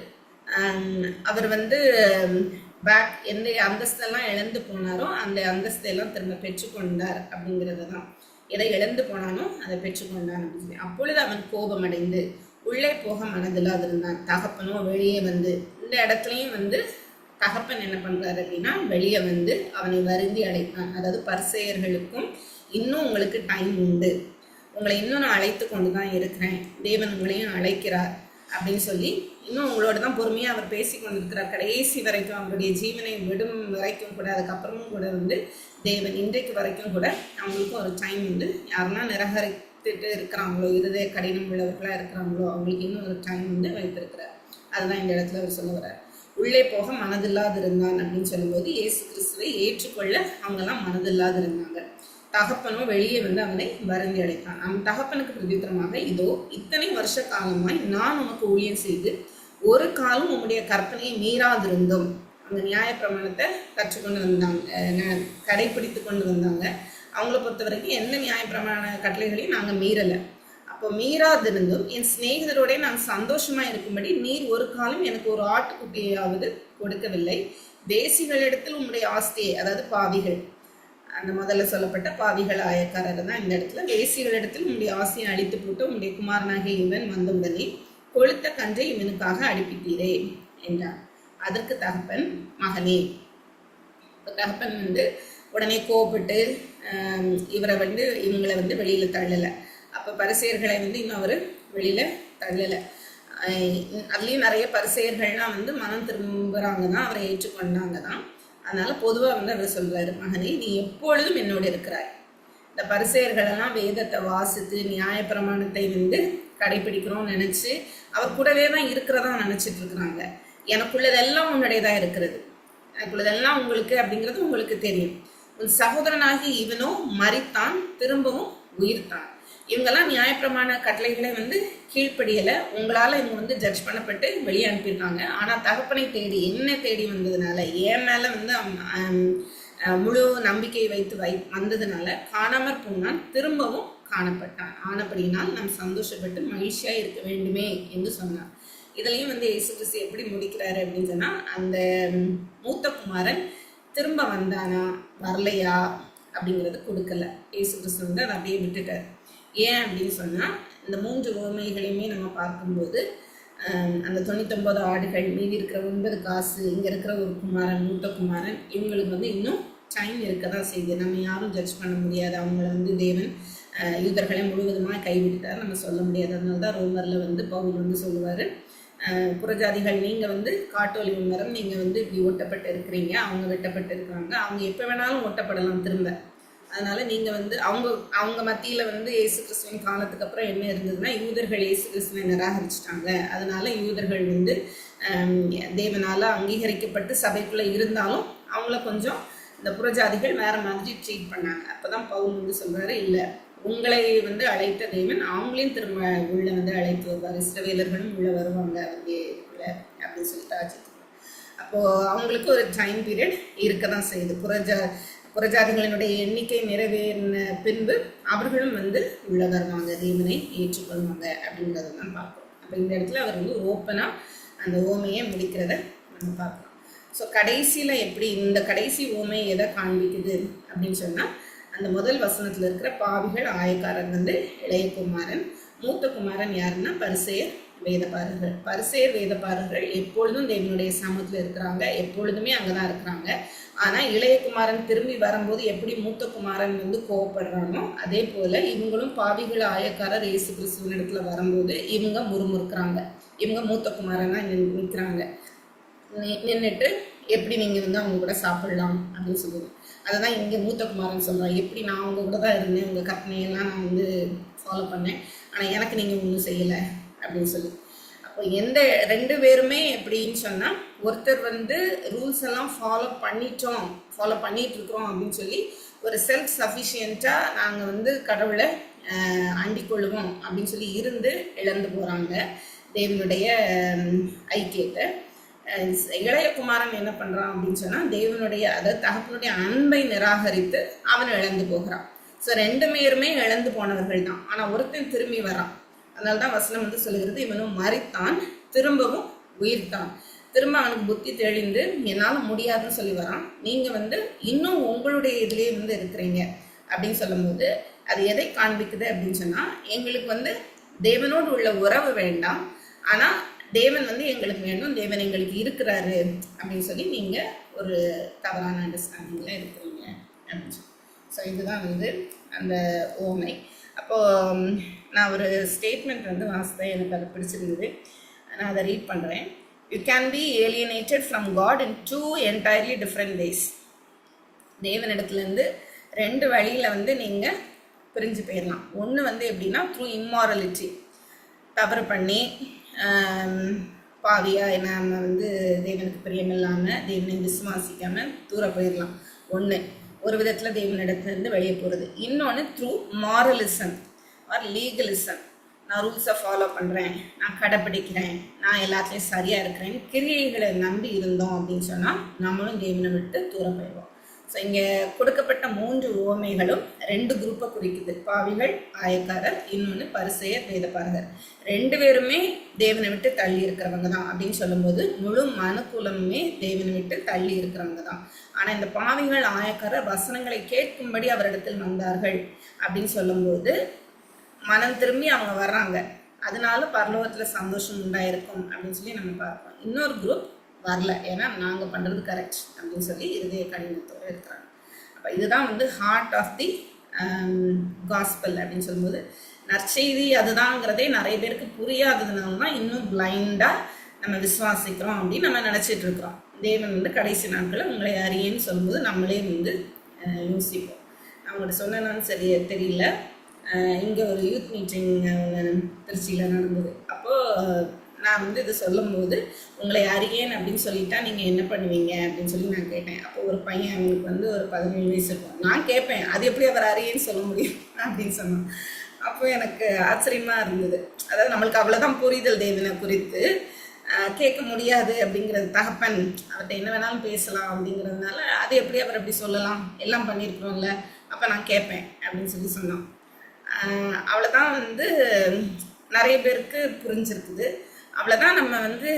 அவர் வந்து பேக் எந்த அந்தஸ்தெல்லாம் இழந்து போனாரோ அந்த அந்தஸ்தையெல்லாம் திரும்ப பெற்றுக்கொண்டார் அப்படிங்கிறது தான். எதை இழந்து போனானோ அதை பெற்றுக்கொண்டான் அப்படின்னு சொல்லி. அப்பொழுது அவன் கோபம் அடைந்து உள்ளே போக மனதில்லாது இருந்தான். தகப்பனோ வெளியே வந்து, இந்த இடத்துலையும் வந்து தகப்பன் என்ன பண்றாரு அப்படின்னா வெளியே வந்து அவனை வருந்தி அழைத்தான். அதாவது பரிசேயர்களுக்கும் இன்னும் உங்களுக்கு டைம் உண்டு, உங்களை இன்னும் நான் அழைத்து கொண்டு தான் இருக்கிறேன், தேவன் உங்களையும் அழைக்கிறார் அப்படின்னு சொல்லி இன்னும் உங்களோட தான் பொறுமையாக அவர் பேசி கொண்டிருக்கிறார். கடைசி வரைக்கும் அவருடைய ஜீவனை விடும் வரைக்கும் கூட, அதுக்கப்புறமும் கூட வந்து தேவன் இன்றைக்கு வரைக்கும் கூட அவங்களுக்கும் ஒரு டைம் வந்து யாரெல்லாம் நிராகரித்துட்டு இருக்கிறாங்களோ, இருதய கடினம் உள்ளவர்களாக இருக்கிறாங்களோ அவங்களுக்கு இன்னும் ஒரு டைம் வந்து வைத்திருக்கிறார். அதுதான் இந்த இடத்துல அவர் சொல்ல வர்றார். உள்ளே போக மனதில்லாது இருந்தான் அப்படின்னு சொல்லும்போது இயேசு கிறிஸ்துவை ஏற்றுக்கொள்ள அவங்கெல்லாம் மனதில்லாது இருந்தாங்க. தகப்பனோ வெளியே வந்து அவனை வருந்தி அடைத்தான். அவன் தகப்பனுக்கு பிரதித்திரமாக, இதோ இத்தனை வருஷ காலமாய் நான் உனக்கு ஊழியம் செய்து ஒரு காலம் உன்னுடைய கற்பனையை மீறாதிருந்தோம். அந்த நியாய பிரமாணத்தை கற்றுக்கொண்டு வந்தாங்க, கடைபிடித்து கொண்டு வந்தாங்க. அவங்கள பொறுத்த வரைக்கும் எந்த நியாய பிரமாண கட்டளைகளையும் நாங்கள் மீறலை. அப்போ மீறாதிருந்தும் என் சிநேகிதரோட நான் சந்தோஷமா இருக்கும்படி நீர் ஒரு காலம் எனக்கு ஒரு ஆட்டுக்குட்டியாவது கொடுக்கவில்லை. தேசிகளிடத்தில் உன்னுடைய ஆஸ்தியை, அதாவது பாவிகள், அந்த முதல்ல சொல்லப்பட்ட பாவிகள் ஆயக்காரர் தான் இந்த இடத்துல, வேசிகளிடத்தில் உன்னுடைய ஆசையை அழித்து போட்டு உன்னுடைய குமாரனாகிய இவன் வந்தவுடனே கொழுத்த கன்றை இவனுக்காக அடிப்பித்தீரே என்றார். அதற்கு தகப்பன், மகனே, தகப்பன் வந்து உடனே கோபப்பட்டு இவங்களை வந்து வெளியில தள்ளலை. அப்போ பரிசேயர்களை வந்து இன்னும் அவர் வெளியில தள்ளலை. அதுலேயும் நிறைய பரிசேயர்கள்லாம் வந்து மனம் திரும்புறாங்க தான், அவரை ஏற்றுக்கொண்டாங்க தான். அதனால பொதுவாக வந்து அவர் சொல்றாரு, மகனே நீ எப்பொழுதும் என்னோடு இருக்கிறாய். இந்த பரிசேயர்களெல்லாம் வேதத்தை வாசித்து நியாயப்பிரமாணத்தை வந்து கடைபிடிக்கிறோம்னு நினைச்சு அவர் கூடவே தான் இருக்கிறதா நினைச்சிட்டு இருக்கிறாங்க. எனக்குள்ளதெல்லாம் உன்னுடையதான் இருக்கிறது, எனக்குள்ளதெல்லாம் உங்களுக்கு அப்படிங்கிறது உங்களுக்கு தெரியும். உன் சகோதரனாகி இவனோ மரித்தான், திரும்பவும் உயிர்த்தான். இவங்கெல்லாம் நியாயப்பிரமாண கட்டளைகளை வந்து கீழ்ப்படியலை, உங்களால் இவங்க வந்து ஜட்ஜ் பண்ணப்பட்டு வெளியே அனுப்பியிருக்காங்க. ஆனால் தகப்பனை தேடி என்ன தேடி வந்ததுனால, என் மேலே வந்து முழு நம்பிக்கையை வைத்து வந்ததுனால காணாமற் போனான், திரும்பவும் காணப்பட்டான். ஆனபடினால் நாம் சந்தோஷப்பட்டு மகிழ்ச்சியாக இருக்க வேண்டுமே என்று சொன்னார். இதுலேயும் வந்து இயேசு கிறிஸ்து எப்படி முடிக்கிறாரு அப்படின்னு சொன்னால், அந்த மூத்த குமாரன் திரும்ப வந்தானா வரலையா அப்படிங்கிறது கொடுக்கல. இயேசு கிறிஸ்து வந்து அதை அப்படியே விட்டுட்டார். ஏன் அப்படின்னு சொன்னால், இந்த 3 உவமைகளையுமே நம்ம பார்க்கும்போது அந்த 99 ஆடுகள், மீதி இருக்கிற 9 காசு, இங்கே இருக்கிற ஒரு குமாரன், மூத்த குமாரன், இவங்களுக்கு வந்து இன்னும் டைம் இருக்க தான் செய்யுது. நம்ம யாரும் ஜட்ஜ் பண்ண முடியாது. அவங்கள வந்து தேவன் யூதர்களை முழுவதுமாக கைவிட்டார் நம்ம சொல்ல முடியாது. அதனால தான் ரோமரில் வந்து பவுல் வந்து சொல்லுவார், புறஜாதிகள் நீங்கள் வந்து காட்டொலிவு மரம், நீங்கள் வந்து இப்படி ஒட்டப்பட்டு இருக்கிறீங்க, அவங்க வெட்டப்பட்டு இருக்கிறாங்க, அவங்க எப்போ வேணாலும் ஒட்டப்படலாம் திரும்ப. அதனால நீங்கள் வந்து அவங்க மத்தியில் வந்து இயேசு கிறிஸ்துவின் காலத்துக்கு அப்புறம் என்ன இருந்ததுன்னா, யூதர்கள் இயேசு கிறிஸ்துவை நிராகரிச்சிட்டாங்க. அதனால யூதர்கள் வந்து தேவனால் அங்கீகரிக்கப்பட்டு சபைக்குள்ளே இருந்தாலும் அவங்கள கொஞ்சம் இந்த புறஜாதிகள் வேற மாதிரி ட்ரீட் பண்ணாங்க. அப்போதான் பவுல் வந்து சொல்றாரு, இல்லை உங்களை வந்து அழைத்த தேவன் அவங்களையும் திரும்ப உள்ள வந்து அழைத்து வருவார், இஸ்ரவேலர்களும் உள்ள வருவாங்க உள்ள அப்படின்னு சொல்லிட்டு ஆச்சு. அப்போ அவங்களுக்கு ஒரு டைம் பீரியட் இருக்க தான் செய்யுது. புறஜாதிகளினுடைய எண்ணிக்கை நிறைவேறின பின்பு அவர்களும் வந்து உள்ள வருவாங்க, தேவனை ஏற்றுக்கொள்வாங்க அப்படிங்கிறத தான் பார்க்குறோம். அப்போ இந்த இடத்துல அவர் வந்து ஓப்பனாக அந்த ஓமையை முடிக்கிறத நம்ம பார்க்குறோம். ஸோ கடைசியில் எப்படி இந்த கடைசி ஓமை எதை காண்பிக்குது அப்படின்னு சொன்னால், அந்த முதல் வசனத்தில் இருக்கிற பாவிகள் ஆயக்காரன் வந்து இளைய குமாரன், மூத்த குமாரன் யாருன்னா பரிசேயர் வேதபாரர்கள். பரிசேயர் வேதபாரர்கள் எப்பொழுதும் தேவனுடைய சமூகத்தில் இருக்கிறாங்க, எப்பொழுதுமே அங்கே தான் இருக்கிறாங்க. ஆனால் இளைய குமாரன் திரும்பி வரும்போது எப்படி மூத்த குமாரன் வந்து கோவப்படுறானோ, அதே போல் இவங்களும் பாவிகள் ஆயக்காரர் இயேசு கிறிஸ்துவின் இடத்துல வரும்போது இவங்க முறுமுறுக்கிறாங்க. இவங்க மூத்த குமாரனா நிற்கிறாங்க, நின்றுட்டு எப்படி நீங்கள் வந்து அவங்க கூட சாப்பிடலாம் அப்படின்னு சொல்லுவோம். அதை தான் இங்கே மூத்த குமாரன் சொல்கிறான், எப்படி நான் அவங்க கூட தான் இருந்தேன், உங்கள் கற்பனையெல்லாம் நான் வந்து ஃபாலோ பண்ணேன், ஆனால் எனக்கு நீங்கள் ஒன்றும் செய்யலை அப்படின்னு சொல்லி. அப்போ எந்த 2 பேருமே எப்படின்னு சொன்னால், ஒருத்தர் வந்து ரூல்ஸ் எல்லாம் ஃபாலோ பண்ணிட்டு இருக்கிறோம் அப்படின்னு சொல்லி ஒரு செல்ஃப் சஃபிஷியண்ட்டாக நாங்கள் வந்து கடவுளை அண்டிக்கொள்ளுவோம் அப்படின்னு சொல்லி இருந்து இழந்து போகிறாங்க தேவனுடைய ஐக்கியத்தை. இளைய குமாரன் என்ன பண்ணுறான் அப்படின்னு சொன்னால் தேவனுடைய அதாவது தகப்பனுடைய அன்பை நிராகரித்து அவன் இழந்து போகிறான். ஸோ 2 பேருமே இழந்து போனவர்கள் தான். ஆனால் ஒருத்தன் திரும்பி வரான். அதனால தான் வசனம் வந்து சொல்லுகிறது, இவனும் மரித்தான் திரும்பவும் உயிர்த்தான். திரும்ப அவனுக்கு புத்தி தெளிந்து என்னால் முடியாதுன்னு சொல்லி வரான். நீங்கள் வந்து இன்னும் உங்களுடைய இதுலேயே வந்து இருக்கிறீங்க அப்படின்னு சொல்லும்போது அது எதை காண்பிக்குது அப்படின்னு சொன்னால், எங்களுக்கு வந்து தேவனோடு உள்ள உறவு வேண்டாம், ஆனால் தேவன் வந்து எங்களுக்கு வேணும், தேவன் எங்களுக்கு இருக்கிறாரு அப்படின்னு சொல்லி நீங்கள் ஒரு தவறான அண்டர்ஸ்டாண்டிங்கில் இருக்கிறீங்க அப்படின்னு சொல்லி. ஸோ இதுதான் வந்து அந்த ஓமை. அப்போது நான் ஒரு ஸ்டேட்மெண்ட் வந்து வாசித்தேன், எனக்கு அது பிடிச்சிருந்தது. நான் அதை ரீட் பண்ணுறேன். You can be alienated from God in 2 entirely different ways. தேவனிடத்துலேருந்து 2 வழியில் வந்து நீங்கள் பிரிஞ்சு போயிடலாம். ஒன்று வந்து எப்படின்னா த்ரூ இம்மாரலிட்டி, தவறு பண்ணி பாவியாக நம்ம வந்து தேவனுக்கு பிரியமில்லாமல் தேவனை விசுவாசிக்காமல் தூர போயிடலாம். ஒரு விதத்தில் தேவனிடத்துலேருந்து வெளியே போகிறது. இன்னொன்று த்ரூ மாரலிசம் ஆர் லீகலிசம். நான் ரூல்ஸை ஃபாலோ பண்ணுறேன், நான் கடைப்பிடிக்கிறேன், நான் எல்லாத்துலேயும் சரியாக இருக்கிறேன், கிரியைகளை நம்பி இருந்தோம் அப்படின்னு சொன்னால் நம்மளும் தேவனை விட்டு தூரம் போயிடுவோம். ஸோ இங்கே கொடுக்கப்பட்ட 3 உவமைகளும் 2 குரூப்பை குறிக்குது. பாவிகள், ஆயக்காரர், இன்னொன்று பரிசேயர், வேதபாரகர். 2 பேருமே தேவனை விட்டு தள்ளி இருக்கிறவங்க தான் அப்படின்னு சொல்லும்போது முழு மனுக்குலமுமே தேவனை விட்டு தள்ளி இருக்கிறவங்க தான். ஆனால் இந்த பாவிகள், ஆயக்காரர் வசனங்களை கேட்கும்படி அவரிடத்தில் வந்தார்கள் அப்படின்னு சொல்லும்போது மனம் திரும்பி அவங்க வர்றாங்க, அதனால பரலோகத்தில் சந்தோஷம் உண்டாயிருக்கும் அப்படின்னு சொல்லி நம்ம பார்ப்போம். இன்னொரு குரூப் வரல, ஏன்னா நாங்கள் பண்ணுறது கரெக்ட் அப்படின்னு சொல்லி இருதய கடினத்தோடு இருக்கிறாங்க. அப்போ இதுதான் வந்து ஹார்ட் ஆஃப் தி காஸ்பல் அப்படின்னு சொல்லும்போது, நற்செய்தி அதுதாங்கிறதே நிறைய பேருக்கு புரியாததுனால தான் இன்னும் பிளைண்டாக நம்ம விசுவாசிக்கிறோம் அப்படின்னு நம்ம நினச்சிட்டு இருக்கிறோம். தேவன் வந்து கடைசி நாட்களில் உங்களை அறியேன்னு சொல்லும்போது நம்மளே வந்து யோசிப்போம். நான் உங்கள்கிட்ட சொன்னேன்னு சரி தெரியல, இங்கே ஒரு யூத் மீட்டிங் திருச்சியில் நடந்தது. அப்போது நான் வந்து இது சொல்லும்போது உங்களை அறியேன் அப்படின்னு சொல்லிட்டா நீங்கள் என்ன பண்ணுவீங்க அப்படின்னு சொல்லி நான் கேட்டேன். அப்போ ஒரு பையன், அவனுக்கு வந்து ஒரு 17 வயசு இருக்கும். நான் கேட்பேன், அது எப்படி அவர் அறியேன்னு சொல்ல முடியும் அப்படின்னு சொன்னான். அப்போ எனக்கு ஆச்சரியமாக இருந்தது. அதாவது நம்மளுக்கு அவ்வளோதான் புரிதல் தேவனை குறித்து, கேட்க முடியாது அப்படிங்கிறது. தகப்பன் அவர்கிட்ட என்ன வேணாலும் பேசலாம் அப்படிங்கிறதுனால அது எப்படி அவர் அப்படி சொல்லலாம், எல்லாம் பண்ணியிருக்கிறோம்ல, அப்போ நான் கேட்பேன் அப்படின்னு சொல்லி சொன்னான். அவ்வளோதான் வந்து நிறைய பேருக்கு புரிஞ்சிருக்குது. அவ்வளோதான் நம்ம வந்து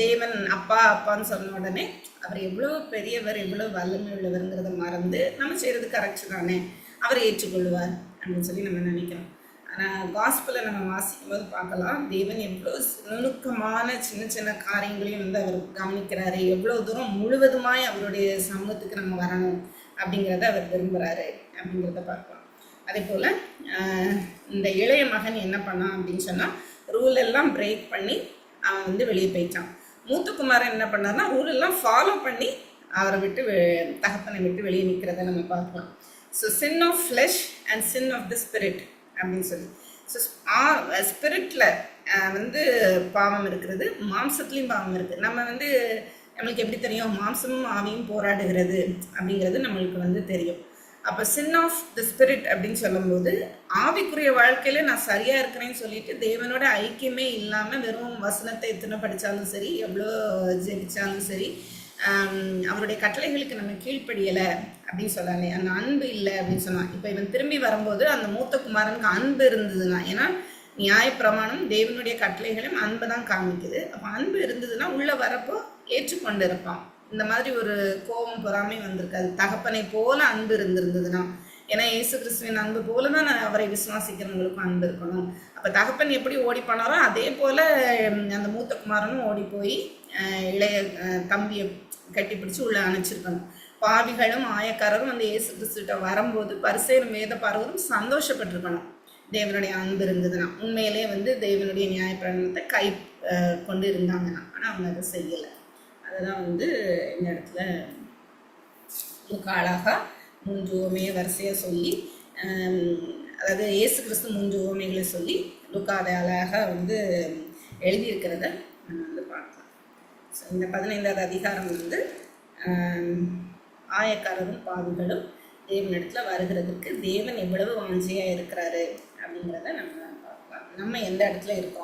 தேவன் அப்பா அப்பான்னு சொன்ன உடனே அவர் எவ்வளோ பெரியவர், எவ்வளோ வல்லமை உள்ளவருங்கிறத மறந்து நம்ம செய்கிறது கரெக்ட் தானே, அவர் ஏற்றுக்கொள்வார் அப்படின்னு சொல்லி நம்ம நினைக்கிறோம். ஆனால் காஸ்பலை நம்ம வாசிக்கும் போது பார்க்கலாம், தேவன் எவ்வளோ நுணுக்கமான சின்ன சின்ன காரியங்களையும் வந்து அவர் கவனிக்கிறாரு, எவ்வளோ தூரம் முழுவதுமாய் அவருடைய சமூகத்துக்கு நம்ம வரணும் அப்படிங்கிறத அவர் விரும்புகிறாரு அப்படிங்கிறத பார்க்கலாம். அதே போல் இந்த இளைய மகன் என்ன பண்ணான் அப்படின்னு சொன்னால், ரூல் எல்லாம் பிரேக் பண்ணி அவன் வந்து வெளியே போயிட்டான். மூத்த குமாரன் என்ன பண்ணார்னா ரூல் எல்லாம் ஃபாலோ பண்ணி அவரை விட்டு தகப்பனை விட்டு வெளியே நிற்கிறத நம்ம பார்க்கலாம். So sin of flesh and sin of the spirit அப்படின்னு சொல்லி, ஸோ ஸ்பிரிட்டில் வந்து பாவம் இருக்கிறது, மாம்சத்துலேயும் பாவம் இருக்குது. நம்ம வந்து நம்மளுக்கு எப்படி தெரியும், மாம்சமும் ஆவியும் போராடுகிறது அப்படிங்கிறது நம்மளுக்கு வந்து தெரியும். அப்போ சின் ஆஃப் த ஸ்பிரிட் அப்படின்னு சொல்லும்போது, ஆவிக்குரிய வாழ்க்கையில் நான் சரியாக இருக்கிறேன்னு சொல்லிட்டு தேவனோட ஐக்கியமே இல்லாமல் வெறும் வசனத்தை எத்தனை படித்தாலும் சரி, எவ்வளோ ஜெபிச்சாலும் சரி, அவருடைய கட்டளைகளுக்கு நம்ம கீழ்ப்படியலை அப்படின்னு சொல்லலை, அந்த அன்பு இல்லை அப்படின்னு சொன்னான். இப்போ இவன் திரும்பி வரும்போது அந்த மூத்த குமாரனுக்கு அன்பு இருந்ததுன்னா, ஏன்னா நியாயப்பிரமாணம் தேவனுடைய கட்டளைகளும் அன்பை தான் காமிக்குது. அப்போ அன்பு இருந்ததுன்னா உள்ளே வரப்போ ஏற்றுக்கொண்டு இருப்பான். இந்த மாதிரி ஒரு கோபம் பொறாமை வந்திருக்காது. தகப்பனை போல அன்பு இருந்திருந்ததுன்னா, ஏன்னா இயேசு கிறிஸ்துவின் அன்பு போல தான் அவரை விசுவாசிக்கிறவங்களுக்கும் அன்பு இருக்கணும். அப்போ தகப்பன் எப்படி ஓடி போனாரோ அதே போல் அந்த மூத்த குமாரனும் ஓடி போய் இளைய தம்பியை கட்டிப்பிடிச்சு உள்ளே அணைச்சிருக்கணும். பாவிகளும் ஆயக்காரரும் அந்த இயேசு கிறிஸ்துகிட்ட வரும்போது பரிசேயரும் வேதபாரகரும் சந்தோஷப்பட்டிருக்கணும். தேவனுடைய அன்பு இருந்ததுன்னா, உண்மையிலே வந்து தேவனுடைய நியாயப்பிரமாணத்தை கை கொண்டு இருந்தாங்கன்னா. ஆனால் அவங்க அதை செய்யலை. அதுதான் வந்து இந்த இடத்துல அழகாக 3 உவமையை வரிசையாக சொல்லி, அதாவது இயேசு கிறிஸ்து 3 உவமைகளை சொல்லி லுக்கா அதை அழகாக வந்து எழுதியிருக்கிறத நம்ம வந்து பார்க்கலாம். ஸோ இந்த 15வது அதிகாரம் வந்து ஆயக்காரரும் பாவிகளும் தேவனிடத்தில் வருகிறதுக்கு தேவன் எவ்வளவு வாஞ்சியாக இருக்கிறாரு அப்படிங்கிறத நம்ம பார்க்கலாம். நம்ம எந்த இடத்துல இருக்கோம்